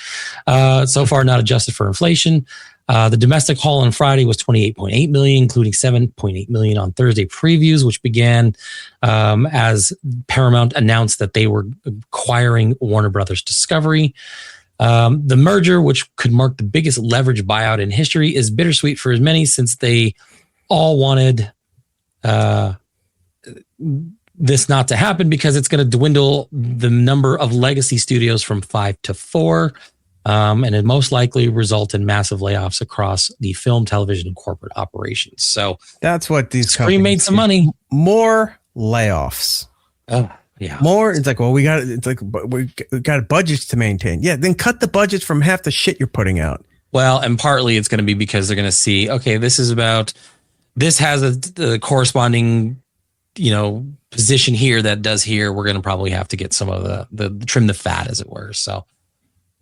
So far, not adjusted for inflation. The domestic haul on Friday was $28.8 million, including $7.8 million on Thursday previews, which began as Paramount announced that they were acquiring Warner Brothers Discovery. The merger, which could mark the biggest leverage buyout in history, is bittersweet for as many since they all wanted this not to happen because it's going to dwindle the number of legacy studios from 5 to 4, and it most likely result in massive layoffs across the film, television, and corporate operations. So that's what these Scream made some money. More layoffs. Oh. Yeah. More, it's like, well, we got budgets to maintain. Yeah, then cut the budgets from half the shit you're putting out. Well, and partly it's going to be because they're going to see, okay, this has the corresponding, position here that does here. We're going to probably have to get some of the trim the fat, as it were. So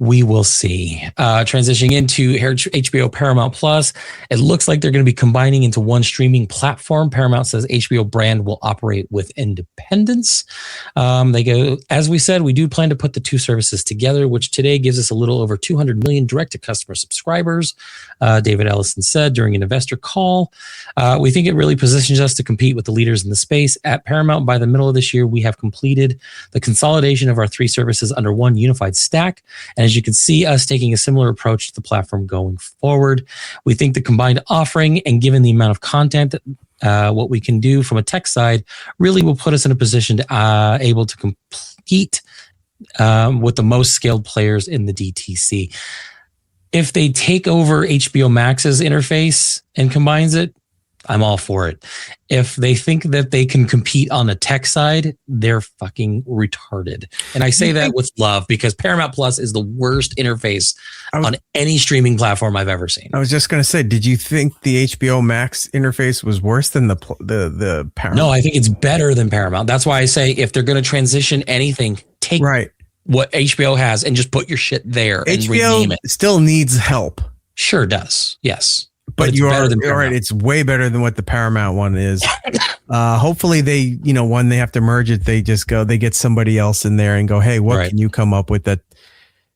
we will see. Transitioning into HBO Paramount Plus, it looks like they're going to be combining into one streaming platform. Paramount says HBO brand will operate with independence. They go, as we said, we do plan to put the two services together, which today gives us a little over 200 million direct-to-customer subscribers, David Ellison said during an investor call. We think it really positions us to compete with the leaders in the space. At Paramount, by the middle of this year, we have completed the consolidation of our three services under one unified stack. And as you can see us taking a similar approach to the platform going forward. We think the combined offering and given the amount of content, what we can do from a tech side really will put us in a position to able to compete with the most skilled players in the DTC. If they take over HBO Max's interface and combines it, I'm all for it. If they think that they can compete on the tech side, they're fucking retarded. And I say that with love because Paramount Plus is the worst interface on any streaming platform I've ever seen. I was just going to say, did you think the HBO Max interface was worse than the Paramount? No, I think it's better than Paramount. That's why I say if they're going to transition anything, take what HBO has and just put your shit there and rename it. Still needs help. Sure does. Yes. But you're right. It's way better than what the Paramount one is. Hopefully they, when they have to merge it, they get somebody else in there and go, hey, what can you come up with? That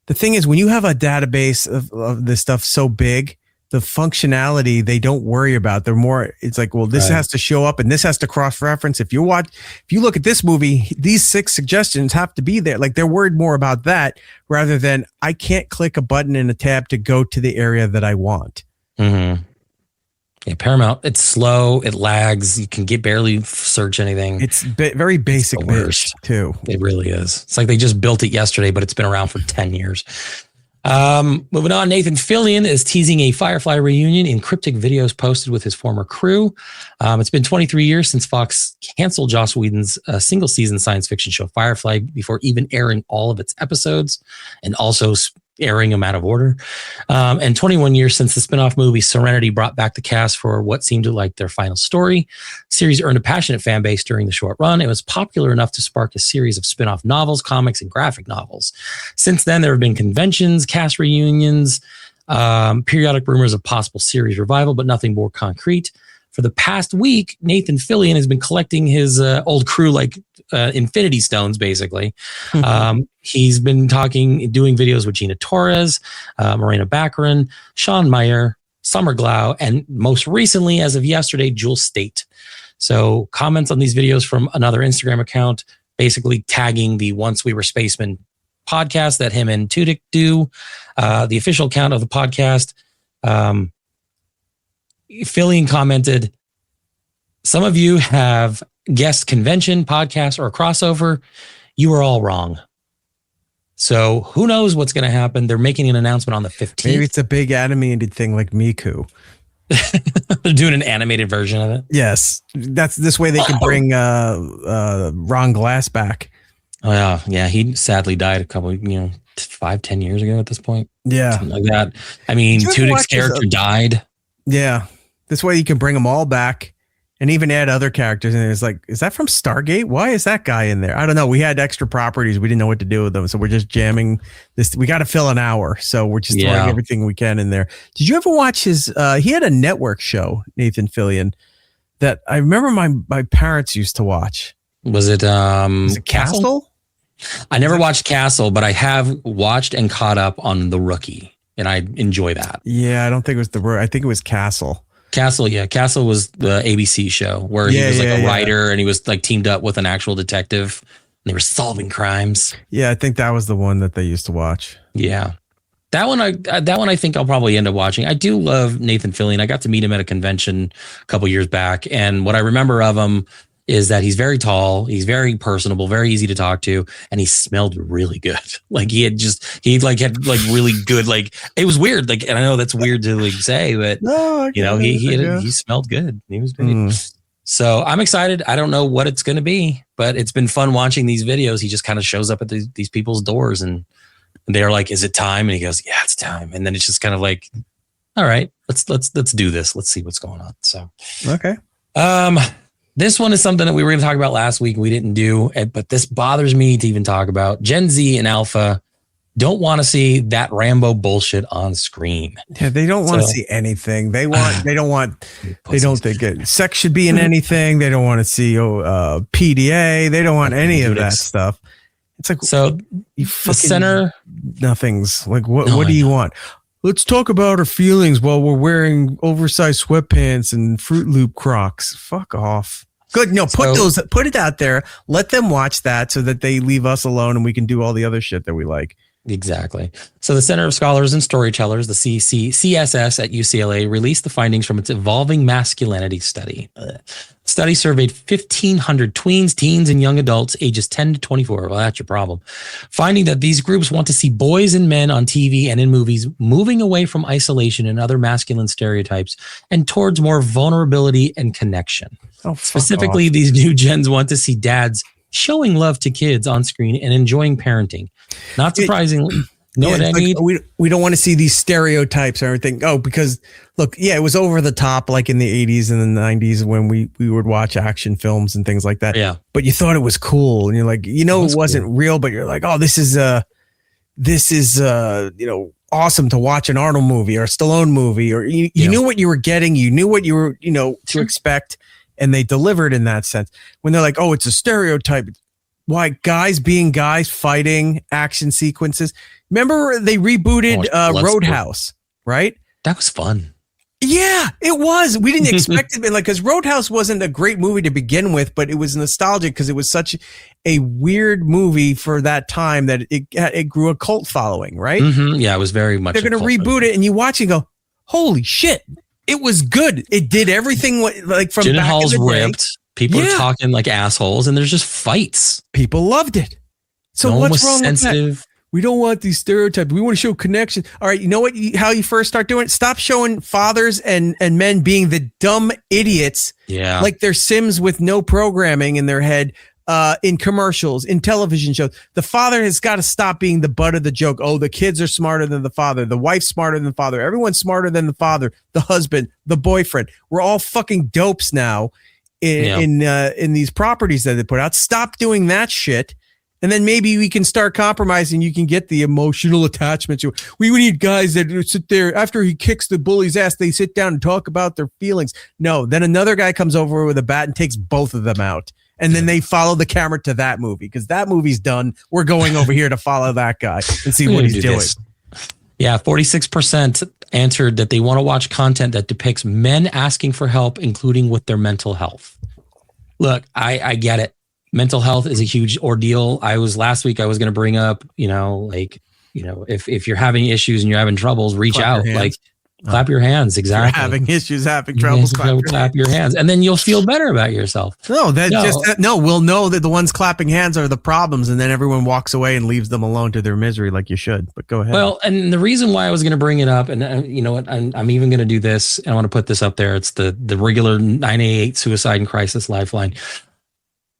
the thing is, when you have a database of this stuff so big, the functionality they don't worry about. They're more, it's like, well, this has to show up and this has to cross-reference. If you look at this movie, these 6 suggestions have to be there. Like they're worried more about that rather than I can't click a button in a tab to go to the area that I want. Mm-hmm. Yeah, Paramount, it's slow, it lags, you can barely search anything. It's very basic too. It really is. It's like they just built it yesterday, but it's been around for 10 years. Moving on, Nathan Fillion is teasing a Firefly reunion in cryptic videos posted with his former crew. It's been 23 years since Fox canceled Joss Whedon's single season science fiction show Firefly before even airing all of its episodes and also airing them out of order. And 21 years since the spinoff movie Serenity brought back the cast for what seemed like their final story. The series earned a passionate fan base during the short run. It was popular enough to spark a series of spinoff novels, comics, and graphic novels. Since then, there have been conventions, cast reunions, periodic rumors of possible series revival, but nothing more concrete. For the past week, Nathan Fillion has been collecting his old crew like Infinity Stones, basically. He's been doing videos with Gina Torres, Morena Baccarin, Sean Meyer, Summer Glau, and most recently, as of yesterday, Jewel State. So comments on these videos from another Instagram account, basically tagging the Once We Were Spacemen podcast that him and Tudyk do. The official account of the podcast, Fillion commented, some of you have guessed convention, podcast, or crossover. You are all wrong. So who knows what's going to happen? They're making an announcement on the 15th. Maybe it's a big animated thing like Miku. They're doing an animated version of it. Yes. That's this way they can bring Ron Glass back. Oh yeah. He sadly died a couple, 5-10 years ago at this point. Yeah. Something like that. I mean, Tudyk's character died. Yeah. This way you can bring them all back and even add other characters. And it's like, is that from Stargate? Why is that guy in there? I don't know. We had extra properties. We didn't know what to do with them. So we're just jamming this. We got to fill an hour. So we're just throwing everything we can in there. Did you ever watch his, he had a network show, Nathan Fillion, that I remember my parents used to watch. Was it Castle? I never watched Castle, but I have watched and caught up on The Rookie. And I enjoy that. Yeah, I don't think it was I think it was Castle. Castle was the ABC show where he was like a writer and he was like teamed up with an actual detective and they were solving crimes. Yeah, I think that was the one that they used to watch. Yeah. That one I think I'll probably end up watching. I do love Nathan Fillion. I got to meet him at a convention a couple years back. And what I remember of him is that he's very tall, he's very personable, very easy to talk to, and he smelled really good. Like he had really good, like it was weird. Like, and I know that's weird to like say, but he smelled good. He was good. So I'm excited. I don't know what it's going to be, but it's been fun watching these videos. He just kind of shows up at these people's doors and they're like, "Is it time?" And he goes, "Yeah, it's time." And then it's just kind of like, "All right, let's do this. Let's see what's going on." So okay. This one is something that we were going to talk about last week. We didn't do, but this bothers me to even talk about. Gen Z and Alpha don't want to see that Rambo bullshit on screen. Yeah, they don't want to see anything. They don't think sex should be in anything. They don't want to see PDA. They don't want any of that stuff. It's like, so the center, nothing's like, what do you want? Let's talk about our feelings while we're wearing oversized sweatpants and Fruit Loop Crocs. Fuck off. Good. No, put it out there. Let them watch that so that they leave us alone and we can do all the other shit that we like. Exactly. So the Center of Scholars and Storytellers, the CSS at UCLA, released the findings from its Evolving Masculinity study. Study surveyed 1,500 tweens, teens, and young adults ages 10 to 24. Well, that's your problem. Finding that these groups want to see boys and men on TV and in movies moving away from isolation and other masculine stereotypes and towards more vulnerability and connection. Specifically, these new gens want to see dads showing love to kids on screen and enjoying parenting. Not surprisingly. Know what I mean? We don't want to see these stereotypes or everything. Oh, because look, it was over the top like in the 80s and the 90s when we would watch action films and things like that. Yeah. But you thought it was cool. And you're like, it wasn't real, but you're like, oh, this is awesome to watch an Arnold movie or a Stallone movie, or you knew what you were getting. You knew what you were, to expect. And they delivered in that sense. When they're like, oh, it's a stereotype. Why guys being guys fighting action sequences? Remember they rebooted Roadhouse, right? That was fun. Yeah, it was. We didn't expect it, because Roadhouse wasn't a great movie to begin with, but it was nostalgic because it was such a weird movie for that time that it grew a cult following, right? Mm-hmm. Yeah, it was very much. They're going to reboot it, and you watch and go, holy shit. It was good. It did everything like from back in the day. Ripped. People are talking like assholes, and there's just fights. People loved it. So what's wrong with that? We don't want these stereotypes. We want to show connection. All right, you know what? How you first start doing it? Stop showing fathers and men being the dumb idiots. Yeah, like they're Sims with no programming in their head. In commercials, in television shows, the father has got to stop being the butt of the joke. Oh, the kids are smarter than the father. The wife's smarter than the father. Everyone's smarter than the father, the husband, the boyfriend. We're all fucking dopes now in these properties that they put out. Stop doing that shit. And then maybe we can start compromising. You can get the emotional attachment. We need guys that sit there after he kicks the bully's ass. They sit down and talk about their feelings. No, then another guy comes over with a bat and takes both of them out. And then they follow the camera to that movie because that movie's done. We're going over here to follow that guy and see what he's doing. Yeah, 46% answered that they want to watch content that depicts men asking for help, including with their mental health. Look, I get it. Mental health is a huge ordeal. Last week I was going to bring up, if you're having issues and you're having troubles, reach out. Clap your hands. Exactly. You're having issues, having troubles. Clap your hands, and then you'll feel better about yourself. We'll know that the ones clapping hands are the problems, and then everyone walks away and leaves them alone to their misery, like you should. But go ahead. Well, and the reason why I was going to bring it up, and you know what, I'm even going to do this. And I want to put this up there. It's the regular 988 Suicide and Crisis Lifeline.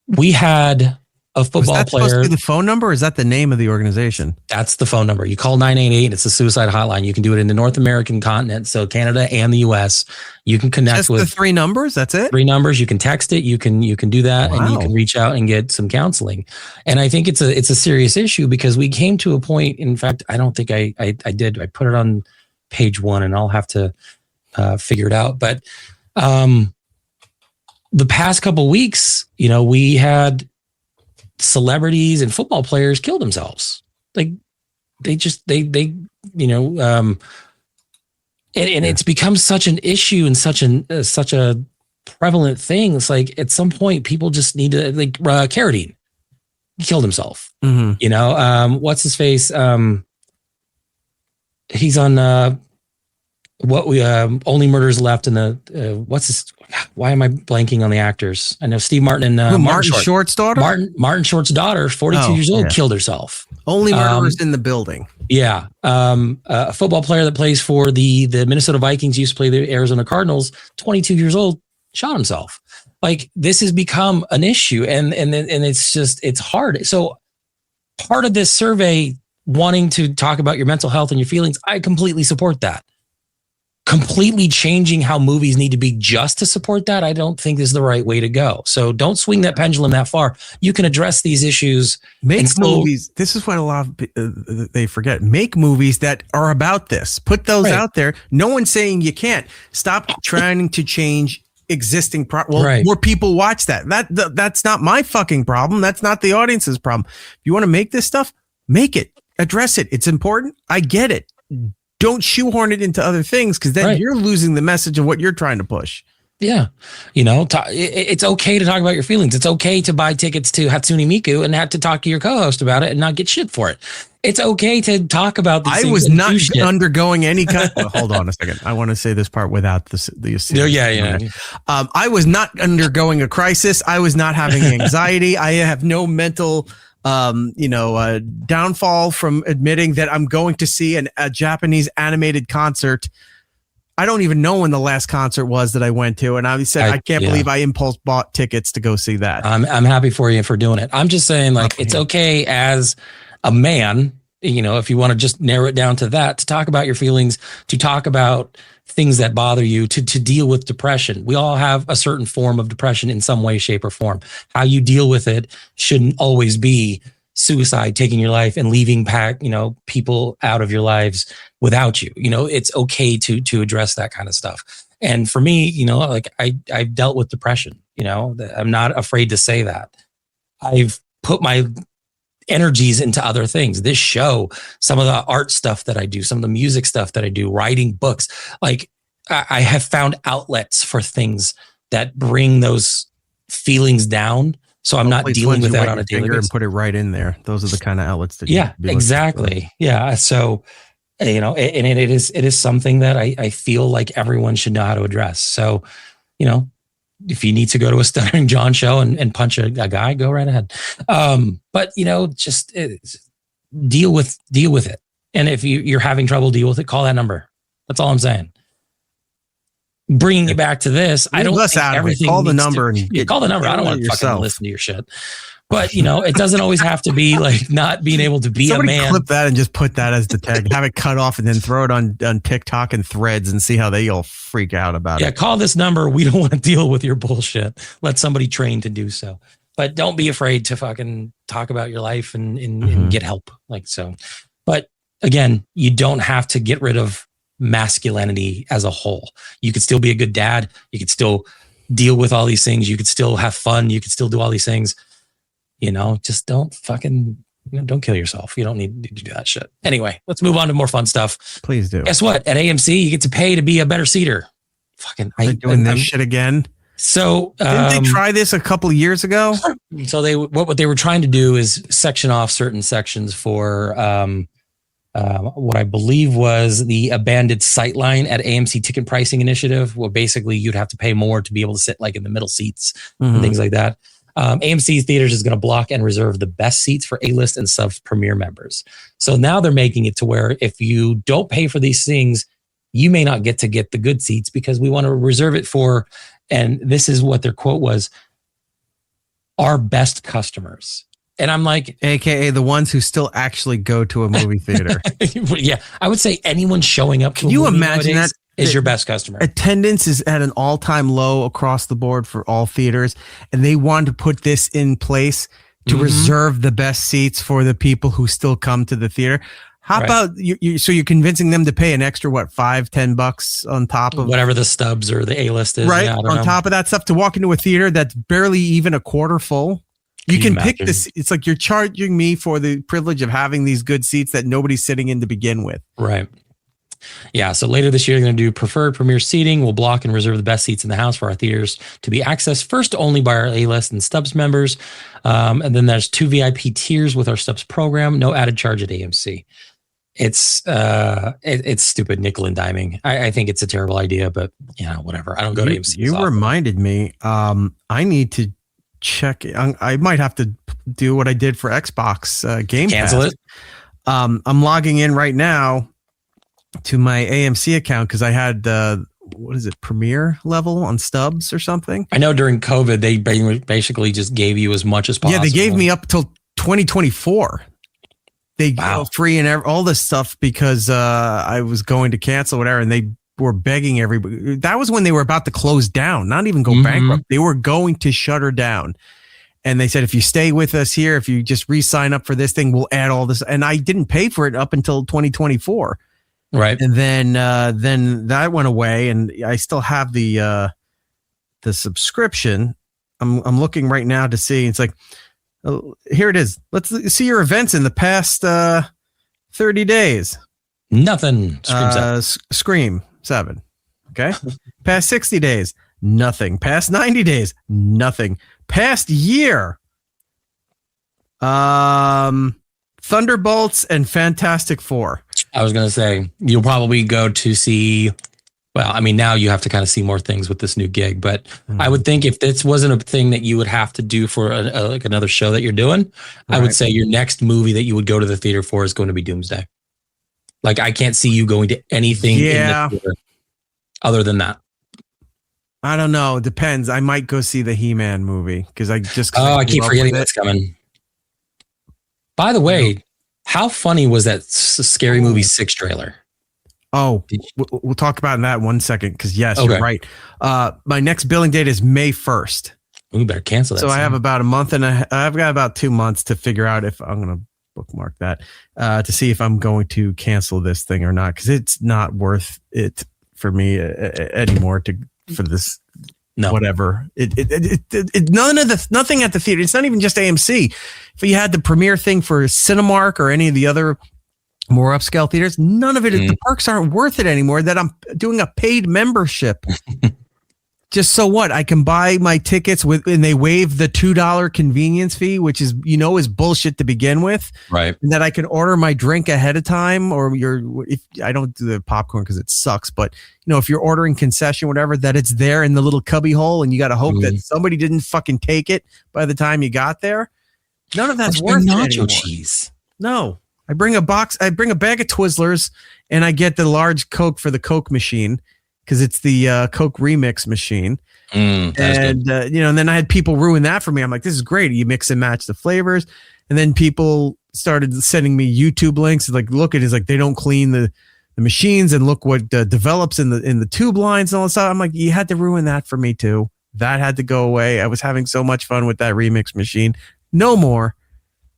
We had a football player. Supposed to be the phone number, or is that the name of the organization? That's the phone number. You call 988. It's a suicide hotline. You can do it in the North American continent, so Canada and the US. You can connect with the 3 numbers. That's it. 3 numbers. You can text it. You can do that, and you can reach out and get some counseling. And I think it's a serious issue because we came to a point. In fact, I don't think I did. I put it on page 1, and I'll have to figure it out. But the past couple weeks, we had celebrities and football players kill themselves. And it's become such an issue and such a prevalent thing. It's like at some point people just need to Carradine killed himself. Mm-hmm. What's his face? He's on Only Murders Left in the why am I blanking on the actors? I know Steve Martin and Martin Short's daughter. Martin Short's daughter, 42 years old, killed herself. Only Murderers in the Building. Yeah, a football player that plays for the Minnesota Vikings, used to play the Arizona Cardinals. 22 years old, shot himself. Like, this has become an issue, and it's hard. So part of this survey, wanting to talk about your mental health and your feelings, I completely support that. Completely changing how movies need to be just to support that, I don't think is the right way to go. So don't swing that pendulum that far. You can address these issues. Make movies. This is what a lot of they forget. Make movies that are about this. Put those out there. No one's saying you can't. Stop trying to change existing. More people watch that. That's not my fucking problem. That's not the audience's problem. If you want to make this stuff, make it. Address it. It's important. I get it. Don't shoehorn it into other things, because then you're losing the message of what you're trying to push. Yeah. It's okay to talk about your feelings. It's okay to buy tickets to Hatsune Miku and have to talk to your co-host about it and not get shit for it. It's okay to talk about these things. I was not undergoing any kind well, hold on a second. I want to say this part without the I was not undergoing a crisis. I was not having anxiety. I have no mental downfall from admitting that I'm going to see a Japanese animated concert. I don't even know when the last concert was that I went to. And I said, I can't believe I impulse bought tickets to go see that. I'm happy for you for doing it. I'm just saying, it's okay as a man, if you want to just narrow it down to that, to talk about your feelings, to talk about things that bother you, to deal with depression. We all have a certain form of depression in some way, shape, or form. How you deal with it shouldn't always be suicide, taking your life and leaving people out of your lives without you. It's okay to address that kind of stuff. And for me, I've dealt with depression, I'm not afraid to say that. I've put my energies into other things. This show, some of the art stuff that I do, some of the music stuff that I do, writing books, I have found outlets for things that bring those feelings down. So I'm not dealing with that on a daily basis. And put it right in there. Those are the kind of outlets that. Yeah, exactly. Yeah. So, and it is something that I feel like everyone should know how to address. So, if you need to go to a Stuttering John show and punch a guy, go right ahead. But just deal with it. And if you're having trouble, deal with it. Call that number. That's all I'm saying. Bringing it back to this, I don't think everything. Call the number call the number. I don't want to fucking listen to your shit. But it doesn't always have to be not being able to be a man. Clip that and just put that as the tag. Have it cut off and then throw it on TikTok and Threads and see how they all freak out about it. Yeah, call this number. We don't want to deal with your bullshit. Let somebody trained to do so. But don't be afraid to fucking talk about your life and get help. But again, you don't have to get rid of masculinity as a whole. You could still be a good dad. You could still deal with all these things. You could still have fun. You could still do all these things. Just don't fucking, don't kill yourself. You don't need to do that shit. Anyway, let's move on to more fun stuff. Please do. Guess what? At AMC, you get to pay to be a better seater. Fucking, I'm doing this shit again. So didn't they try this a couple of years ago? So what they were trying to do is section off certain sections for what I believe was the abandoned sightline at AMC ticket pricing initiative. Well, basically you'd have to pay more to be able to sit in the middle seats and things like that. AMC Theaters is going to block and reserve the best seats for A-list and sub premier members. So now they're making it to where if you don't pay for these things, you may not get the good seats because we want to reserve it for, and this is what their quote was, our best customers. And I'm like, AKA the ones who still actually go to a movie theater. Yeah. I would say anyone showing up to a movie imagine that is your best customer. Attendance is at an all-time low across the board for all theaters. And they wanted to put this in place to reserve the best seats for the people who still come to the theater. How about you? So you're convincing them to pay an extra, $5-10 on top of whatever the stubs or the A-list is. Right. On top of that stuff to walk into a theater that's barely even a quarter full. You can pick this. It's like you're charging me for the privilege of having these good seats that nobody's sitting in to begin with. Right. Yeah. So later this year, they're going to do preferred premier seating. We'll block and reserve the best seats in the house for our theaters to be accessed first only by our A-list and Stubs members. And then there's 2 VIP tiers with our Stubs program. No added charge at AMC. It's stupid nickel and diming. I think it's a terrible idea, but whatever. I don't go to AMC. You reminded me. I need to check. I might have to do what I did for Xbox Game Pass. Cancel it. I'm logging in right now to my AMC account because I had Premier level on Stubs or something. I know during COVID they basically just gave you as much as possible. Yeah, they gave me up till 2024. They go free and all this stuff because I was going to cancel whatever, and they were begging everybody. That was when they were about to close down, not even go bankrupt. They were going to shut her down. And they said, if you stay with us here, if you just re-sign up for this thing, we'll add all this. And I didn't pay for it up until 2024. Right. And then that went away, and I still have the subscription. I'm looking right now to see. It's like, here it is. Let's see your events in the past 30 days. Nothing. Scream 7. Okay. Past 60 days. nothing. Past 90 days, nothing. Past year, Thunderbolts and Fantastic Four. I was going to say, you'll probably go to see, well, I mean, now you have to kind of see more things with this new gig, but I would think if this wasn't a thing that you would have to do for like another show that you're doing, I would say your next movie that you would go to the theater for is going to be Doomsday. Like, I can't see you going to anything in the theater other than that. I don't know. It depends. I might go see the He-Man movie because I just... I keep forgetting that's coming. By the way, how funny was that Scary Movie 6 trailer? Oh, we'll talk about that in 1 second because yes, you're right. My next billing date is May 1st. We better cancel that. So I have about a month and I've got about 2 months to figure out if I'm going to bookmark that to see if I'm going to cancel this thing or not because it's not worth it for me anymore for this. No, whatever. Nothing at the theater. It's not even just AMC. If you had the premiere thing for Cinemark or any of the other more upscale theaters, none of it. The perks aren't worth it anymore. That I'm doing a paid membership. Just so what? I can buy my tickets and they waive the $2 convenience fee, which is is bullshit to begin with. Right. And that I can order my drink ahead of time, or if I don't do the popcorn because it sucks, but if you're ordering concession, whatever, that it's there in the little cubby hole, and you got to hope that somebody didn't fucking take it by the time you got there. None of that's worth it anymore. Cheese. No. I bring a bag of Twizzlers, and I get the large Coke for the Coke machine. Because it's the Coke remix machine. And then I had people ruin that for me. I'm like, this is great. You mix and match the flavors. And then people started sending me YouTube links. Like, look, it is like they don't clean the machines and look what develops in the tube lines and all that stuff. I'm like, you had to ruin that for me too. That had to go away. I was having so much fun with that remix machine. No more.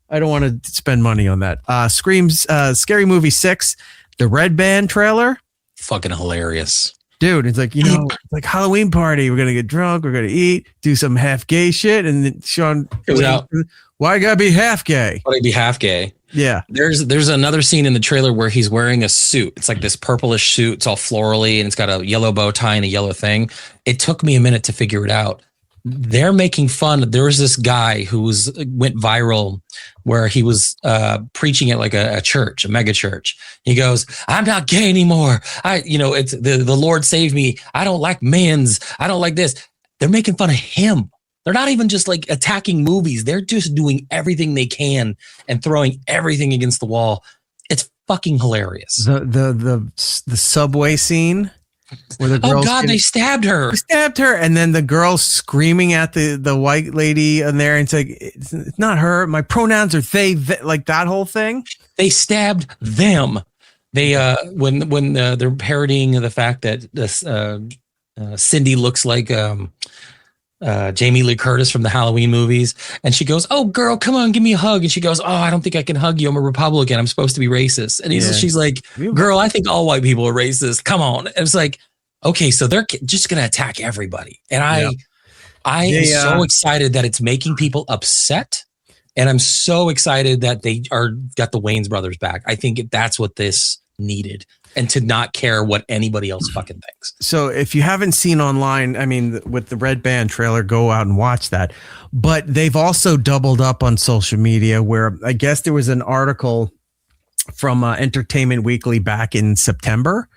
I don't want to spend money on that. Scream's Scary Movie 6, the Red Band trailer. Fucking hilarious. Dude, it's like, like Halloween party. We're going to get drunk. We're going to eat, do some half gay shit. And then Sean goes out. Why gotta be half gay? Why be half gay? Yeah. There's another scene in the trailer where he's wearing a suit. It's like this purplish suit. It's all florally and it's got a yellow bow tie and a yellow thing. It took me a minute to figure it out. They're making fun. There was this guy who went viral where he was preaching at like a church, a mega church. He goes, "I'm not gay anymore. It's the Lord saved me. I don't like men's. I don't like this." They're making fun of him. They're not even just like attacking movies. They're just doing everything they can and throwing everything against the wall. It's fucking hilarious. The subway scene. Where the they stabbed her. They stabbed her, and then the girl screaming at the white lady in there, and it's like, it's not her. My pronouns are they, like that whole thing. They stabbed them. They when they're parodying the fact that this Cindy looks like Jamie Lee Curtis from the Halloween movies, and she goes, "Oh, girl, come on, give me a hug." And she goes, "Oh, I don't think I can hug you. I'm a Republican. I'm supposed to be racist." And she's like, "Girl, I think all white people are racist. Come on." And it's like, okay, so they're just gonna attack everybody, and I am so excited that it's making people upset, and I'm so excited that they got the Wayans brothers back. I think that's what this needed. And to not care what anybody else fucking thinks. So if you haven't seen online, I mean, with the Red Band trailer, go out and watch that. But they've also doubled up on social media where I guess there was an article from Entertainment Weekly back in September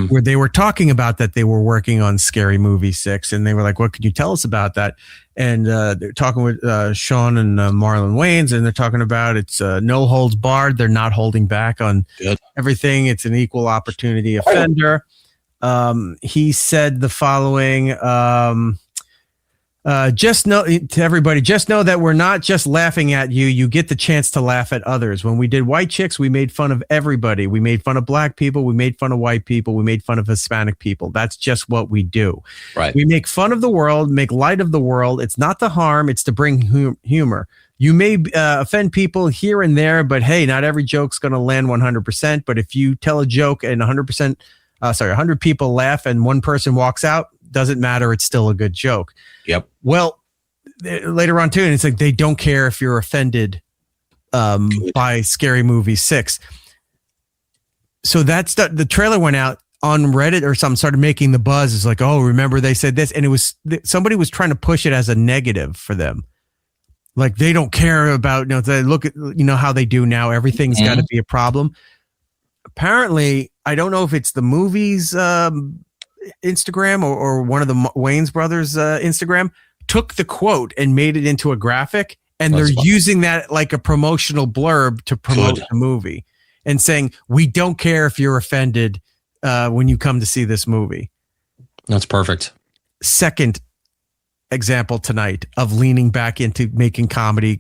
where they were talking about that they were working on Scary Movie 6. And they were like, what can you tell us about that? And they're talking with Sean and Marlon Wayans, and they're talking about it's no holds barred. They're not holding back on everything. It's an equal opportunity offender. He said the following, just know to everybody, just know that we're not just laughing at you. You get the chance to laugh at others. When we did White Chicks, we made fun of everybody. We made fun of black people. We made fun of white people. We made fun of Hispanic people. That's just what we do. Right. We make fun of the world, make light of the world. It's not to harm. It's to bring humor. You may offend people here and there, but hey, not every joke's going to land 100%. But if you tell a joke and 100 people laugh and one person walks out, doesn't matter. It's still a good joke. Yep. Well, later on too, and it's like they don't care if you're offended by Scary Movie 6. So that's the trailer went out. on Reddit or something started making the buzz. It's like, oh, remember they said this, and it was somebody was trying to push it as a negative for them. Like they don't care about, they look at, how they do now. Everything's got to be a problem. Apparently, I don't know if it's the movie's Instagram or one of the Wayans brothers Instagram took the quote and made it into a graphic, and they're using that like a promotional blurb to promote the movie and saying, we don't care if you're offended when you come to see this movie. That's perfect. Second example tonight of leaning back into making comedy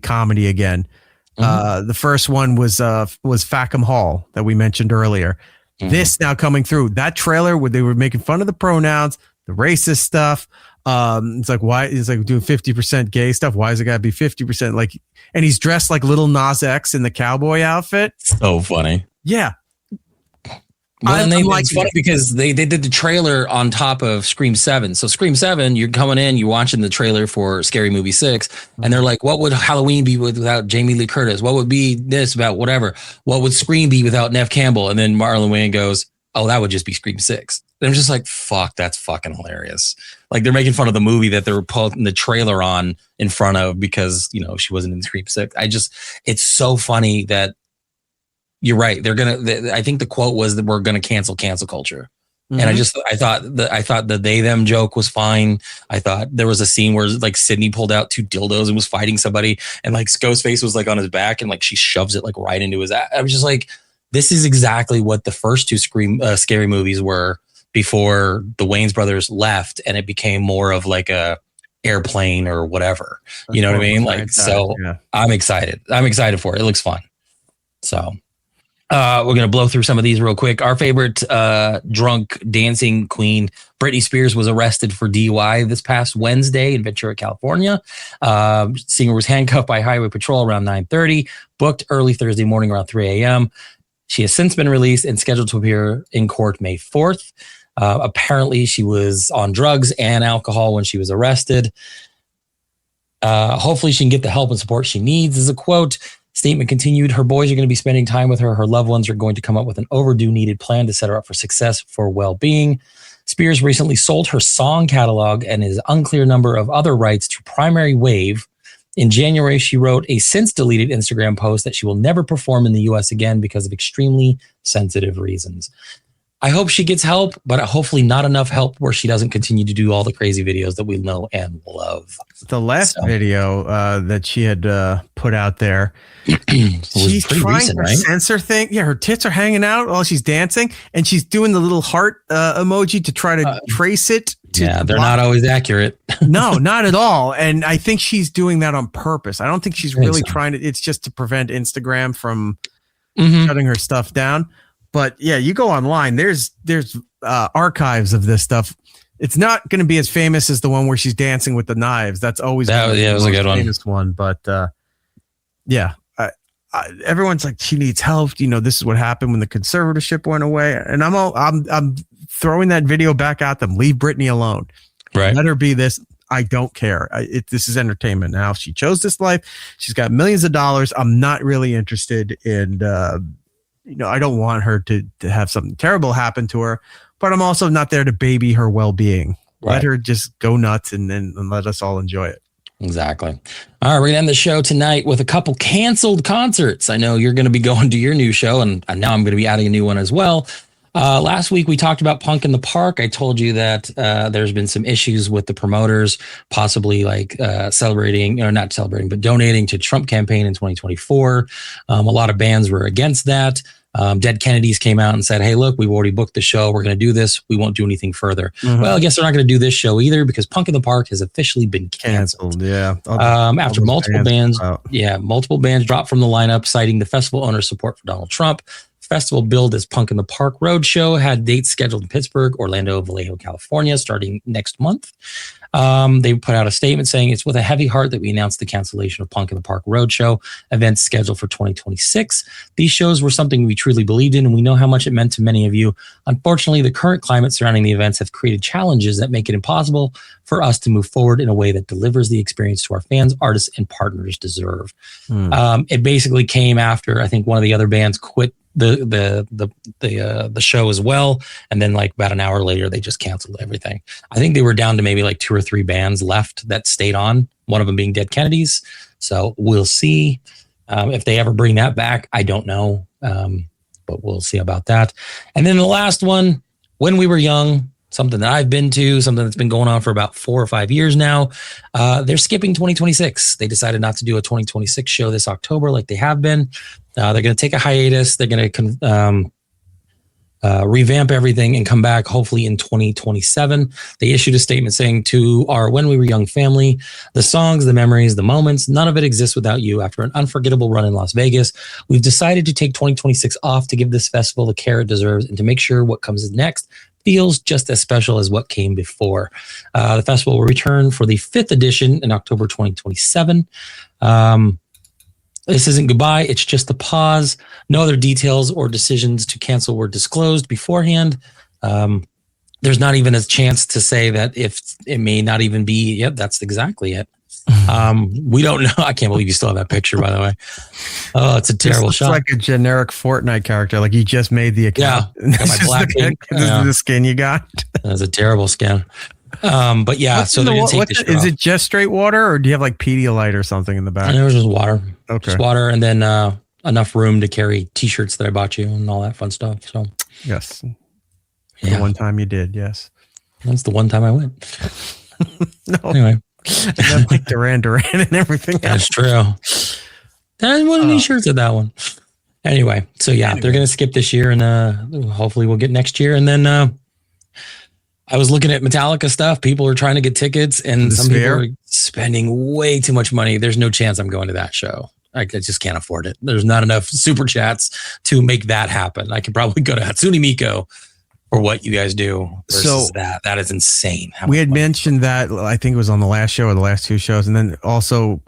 again. The first one was Fackham Hall that we mentioned earlier. This now coming through that trailer where they were making fun of the pronouns, the racist stuff. It's like, why is like doing 50% gay stuff? Why is it got to be 50%? Like, and he's dressed like Little Nas X in the cowboy outfit. So funny. Yeah. Well, it's funny because they did the trailer on top of Scream 7. So Scream 7, you're coming in, you're watching the trailer for Scary Movie 6, and they're like, what would Halloween be without Jamie Lee Curtis? What would be this about whatever? What would Scream be without Nev Campbell? And then Marlon Wayans goes, oh, that would just be Scream 6. And I'm just like, fuck, that's fucking hilarious. Like they're making fun of the movie that they were putting the trailer on in front of because, she wasn't in Scream 6. It's so funny that you're right. I think the quote was that we're going to cancel culture. And I thought the they them joke was fine. I thought there was a scene where like Sydney pulled out 2 dildos and was fighting somebody, and like Ghostface was like on his back and like she shoves it like right into his ass. I was just like, this is exactly what the first 2 scary movies were before the Wayans brothers left, and it became more of like a airplane or whatever. You know what I mean? Like, so yeah. I'm excited. I'm excited for it. It looks fun. So. We're going to blow through some of these real quick. Our favorite drunk dancing queen, Britney Spears, was arrested for DUI this past Wednesday in Ventura, California. Singer was handcuffed by Highway Patrol around 9:30, booked early Thursday morning around 3 a.m. She has since been released and scheduled to appear in court May 4th. Apparently, she was on drugs and alcohol when she was arrested. Hopefully, she can get the help and support she needs, is a quote. Statement continued, her boys are going to be spending time with her. Her loved ones are going to come up with an overdue needed plan to set her up for success for well-being. Spears recently sold her song catalog and his unclear number of other rights to Primary Wave. In January, she wrote a since-deleted Instagram post that she will never perform in the U.S. again because of extremely sensitive reasons. I hope she gets help, but hopefully not enough help where she doesn't continue to do all the crazy videos that we know and love. The last video that she had put out there, she's trying to censor thing. Yeah, her tits are hanging out while she's dancing, and she's doing the little heart emoji to try to trace it. They're not always accurate. No, not at all. And I think she's doing that on purpose. I don't think she's really trying to. It's just to prevent Instagram from shutting her stuff down. But yeah, you go online, there's archives of this stuff. It's not going to be as famous as the one where she's dancing with the knives. That's always it was a good famous one. But everyone's like, she needs help. This is what happened when the conservatorship went away. And I'm throwing that video back at them. Leave Britney alone. Right. Let her be this. I don't care. This is entertainment. Now, if she chose this life, she's got millions of dollars. I'm not really interested in I don't want her to have something terrible happen to her, but I'm also not there to baby her well-being. Right. Let her just go nuts and let us all enjoy it. Exactly. All right, we're going to end the show tonight with a couple canceled concerts. I know you're going to be going to your new show, and now I'm going to be adding a new one as well. Last week, we talked about Punk in the Park. I told you that there's been some issues with the promoters, possibly like not celebrating, but donating to Trump campaign in 2024. A lot of bands were against that. Dead Kennedys came out and said, hey, look, we've already booked the show. We're going to do this. We won't do anything further. Well, I guess they're not going to do this show either because Punk in the Park has officially been canceled. Yeah. After multiple bands dropped from the lineup, citing the festival owner's support for Donald Trump. Festival billed as Punk in the Park Roadshow had dates scheduled in Pittsburgh, Orlando, Vallejo, California, starting next month. They put out a statement saying it's with a heavy heart that we announced the cancellation of Punk in the Park Roadshow events scheduled for 2026. These shows were something we truly believed in, and we know how much it meant to many of you. Unfortunately, the current climate surrounding the events have created challenges that make it impossible for us to move forward in a way that delivers the experience to our fans, artists, and partners deserve. It basically came after, I think, one of the other bands quit the show as well. And then like about an hour later, they just canceled everything. I think they were down to maybe like 2 or 3 bands left that stayed on, one of them being Dead Kennedys. So we'll see if they ever bring that back. I don't know, but we'll see about that. And then the last one, When We Were Young, something that I've been to, something that's been going on for about 4 or 5 years now. They're skipping 2026. They decided not to do a 2026 show this October like they have been. They're going to take a hiatus. They're going to revamp everything and come back hopefully in 2027. They issued a statement saying, to our When We Were Young family, the songs, the memories, the moments, none of it exists without you. After an unforgettable run in Las Vegas, we've decided to take 2026 off to give this festival the care it deserves and to make sure what comes next feels just as special as what came before. The festival will return for the 5th edition in October 2027. This isn't goodbye. It's just a pause. No other details or decisions to cancel were disclosed beforehand. There's not even a chance to say that if it may not even be, yep, that's exactly it. We don't know. I can't believe you still have that picture, by the way. Oh, it's a terrible shot. It's like a generic Fortnite character. Like you just made the account. Yeah. Got my black ink. This is the skin you got. That's a terrible skin. But yeah, so they're going to take the show. Is it just straight water or do you have like Pedialyte or something in the back? And there was just water. Okay. Just water and then enough room to carry t-shirts that I bought you and all that fun stuff. So yes. Yeah. The one time you did, yes. That's the one time I went. No. Anyway. And then like Duran and everything That's true. There's one of these shirts at that one. Anyway, so yeah, they're going to skip this year and hopefully we'll get next year. And then I was looking at Metallica stuff. People are trying to get tickets and some people are spending way too much money. There's no chance I'm going to that show. I just can't afford it. There's not enough super chats to make that happen. I could probably go to Hatsune Miku for what you guys do versus that. That is insane. We had mentioned that, I think it was on the last show or the last 2 shows. And then also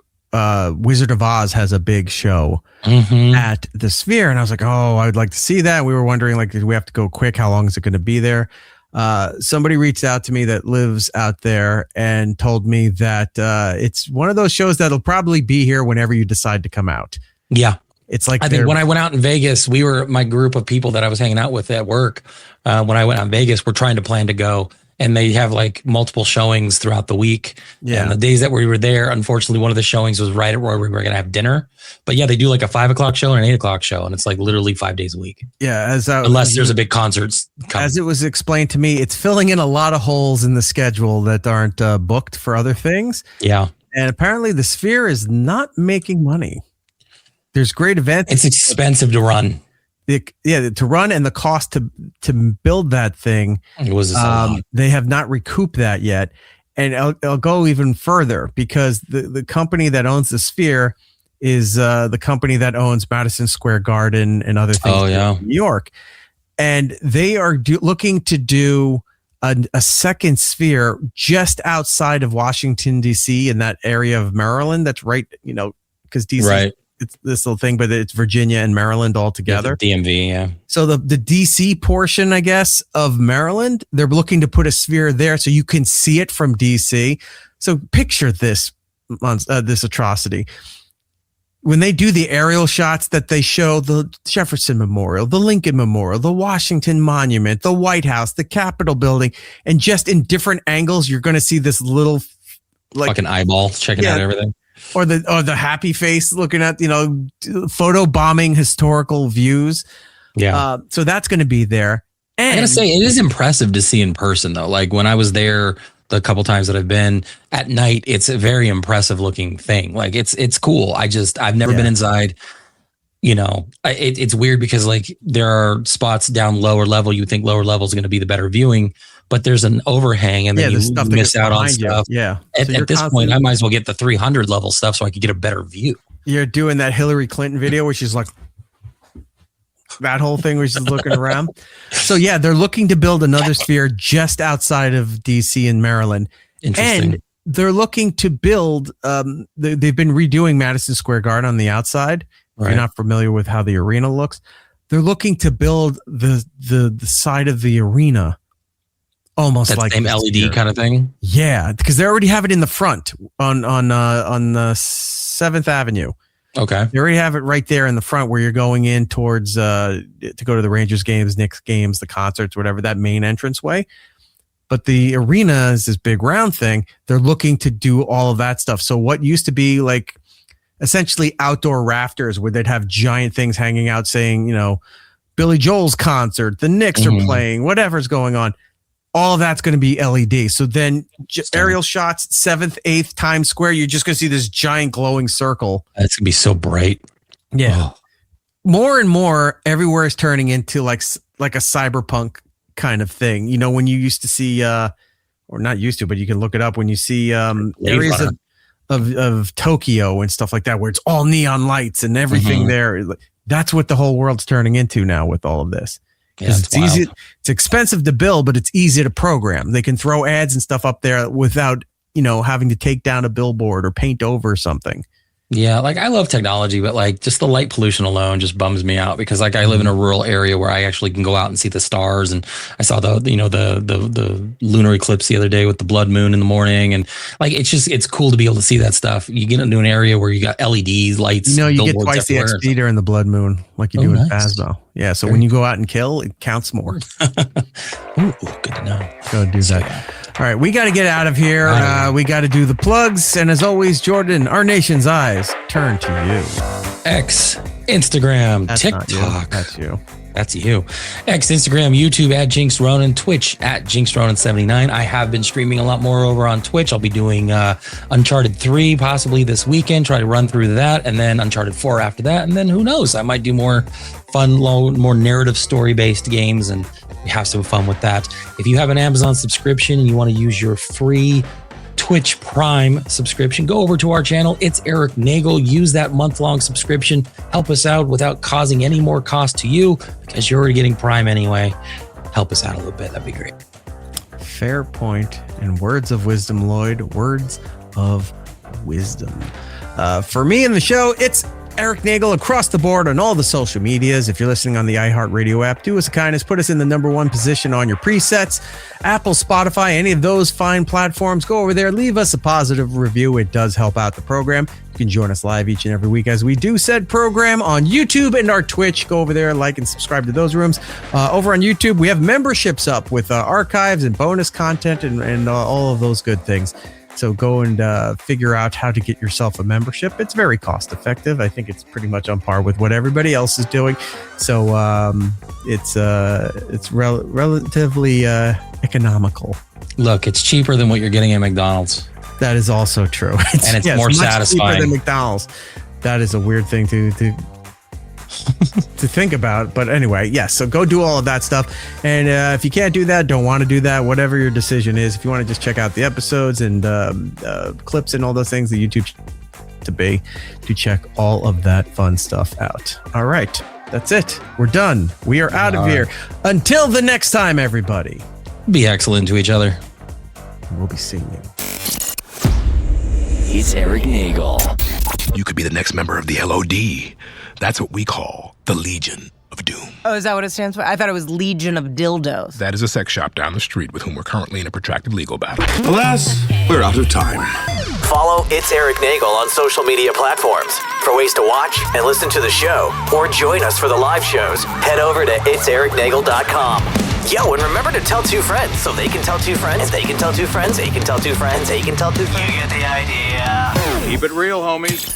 Wizard of Oz has a big show at the Sphere. And I was like, oh, I would like to see that. We were wondering, like, do we have to go quick? How long is it going to be there? Somebody reached out to me that lives out there and told me that it's one of those shows that'll probably be here whenever you decide to come out. Yeah. It's like I think when I went out in Vegas, my group of people that I was hanging out with at work, when I went out in Vegas, we're trying to plan to go. And they have like multiple showings throughout the week. Yeah. And the days that we were there, unfortunately, one of the showings was right at where we were going to have dinner. But yeah, they do like a 5 o'clock show and an 8 o'clock show. And it's like literally 5 days a week. Yeah. Unless there's a big concert coming. As it was explained to me, it's filling in a lot of holes in the schedule that aren't booked for other things. Yeah. And apparently the Sphere is not making money. There's great events. It's expensive to run. To run and the cost to build that thing. It was they have not recouped that yet. And I'll go even further because the company that owns the Sphere is the company that owns Madison Square Garden and other things in New York. And they are looking to do a second Sphere just outside of Washington, D.C. in that area of Maryland. That's right, because D.C. Right. It's this little thing, but it's Virginia and Maryland all together. Yeah, DMV, yeah. So the DC portion, I guess, of Maryland, they're looking to put a Sphere there so you can see it from DC. So picture this atrocity. When they do the aerial shots that they show the Jefferson Memorial, the Lincoln Memorial, the Washington Monument, the White House, the Capitol Building, and just in different angles, you're going to see this little fucking eyeball checking out everything. Or the happy face looking at, photo bombing historical views. Yeah. So that's going to be there. And I gotta say, it is impressive to see in person though. Like when I was there the couple times that I've been at night, it's a very impressive looking thing. Like it's cool. I've never been inside. It's weird because like there are spots down lower level. You think lower level is going to be the better viewing, but there's an overhang and then you miss out on stuff. Yeah. At this point, I might as well get the 300 level stuff so I could get a better view. You're doing that Hillary Clinton video where she's like that whole thing where she's looking around. So yeah, they're looking to build another Sphere just outside of DC and Maryland. Interesting. And they're looking to build, they've been redoing Madison Square Garden on the outside. Right. If you're not familiar with how the arena looks, they're looking to build the side of the arena almost that like same LED kind of thing. Yeah, because they already have it in the front on the 7th Avenue. Okay. They already have it right there in the front where you're going in towards to go to the Rangers games, Knicks games, the concerts, whatever, that main entranceway. But the arena is this big round thing. They're looking to do all of that stuff. So what used to be like essentially outdoor rafters where they'd have giant things hanging out saying, Billy Joel's concert, the Knicks are playing, whatever's going on. All of that's going to be LED. So then aerial shots, 7th, 8th Times Square, you're just going to see this giant glowing circle. That's going to be so bright. Yeah. Oh. More and more, everywhere is turning into like a cyberpunk kind of thing. When you used to see, or not used to, but you can look it up when you see areas of Tokyo and stuff like that, where it's all neon lights and everything there. That's what the whole world's turning into now with all of this. Because it's easy, it's expensive to build, but it's easy to program. They can throw ads and stuff up there without, having to take down a billboard or paint over something. Yeah, like I love technology, but like just the light pollution alone just bums me out because like I live in a rural area where I actually can go out and see the stars, and I saw the lunar eclipse the other day with the blood moon in the morning, and like it's cool to be able to see that stuff. You get into an area where you got LED lights. You get twice the XP during the blood moon, like you do in Phasmo. Yeah, so when you go out and kill, it counts more. Ooh, good to know. Go do that. Yeah. All right, we got to get out of here. We got to do the plugs. And as always, Jordan, our nation's eyes turn to you. X, Instagram, That's TikTok. Not you. That's you. That's you. X, Instagram, YouTube at Jinx Ronan, Twitch at Jinx Ronan 79. I have been streaming a lot more over on Twitch. I'll be doing Uncharted 3 possibly this weekend, try to run through that, and then Uncharted 4 after that. And then who knows? I might do more fun, more narrative story-based games and have some fun with that. If you have an Amazon subscription and you want to use your free Twitch Prime subscription, go over to our channel. It's Eric Nagel. Use that month-long subscription. Help us out without causing any more cost to you because you're already getting Prime anyway. Help us out a little bit. That'd be great. Fair point. And words of wisdom, Lloyd. Words of wisdom. For me and the show, it's Eric Nagel across the board on all the social medias. If you're listening on the iHeartRadio app, do us a kindness, put us in the #1 position on your presets. Apple, Spotify, any of those fine platforms, go over there, leave us a positive review. It does help out the program. You can join us live each and every week as we do said program on YouTube and our Twitch. Go over there, like and subscribe to those rooms. Over on YouTube, we have memberships up with archives and bonus content and all of those good things. So go and figure out how to get yourself a membership. It's very cost effective. I think it's pretty much on par with what everybody else is doing. So it's relatively economical. Look, it's cheaper than what you're getting at McDonald's. That is also true. It's more satisfying. Cheaper than McDonald's. That is a weird thing to to think about. But anyway, yes. So go do all of that stuff. And if you can't do that, don't want to do that, whatever your decision is, if you want to just check out the episodes and clips and all those things, the YouTube to check all of that fun stuff out. All right. That's it. We're done. We are out of here. Until the next time, everybody. Be excellent to each other. We'll be seeing you. He's Eric Nagel. You could be the next member of the LOD. That's what we call the Legion of Doom. Oh, is that what it stands for? I thought it was Legion of Dildos. That is a sex shop down the street with whom we're currently in a protracted legal battle. Alas, we're out of time. Follow It's Eric Nagel on social media platforms. For ways to watch and listen to the show, or join us for the live shows, head over to itsericnagel.com. Yo, and remember to tell 2 friends so they can tell 2 friends, and they can tell 2 friends, they can tell 2 friends, they can tell 2 friends. You get the idea. Keep it real, homies.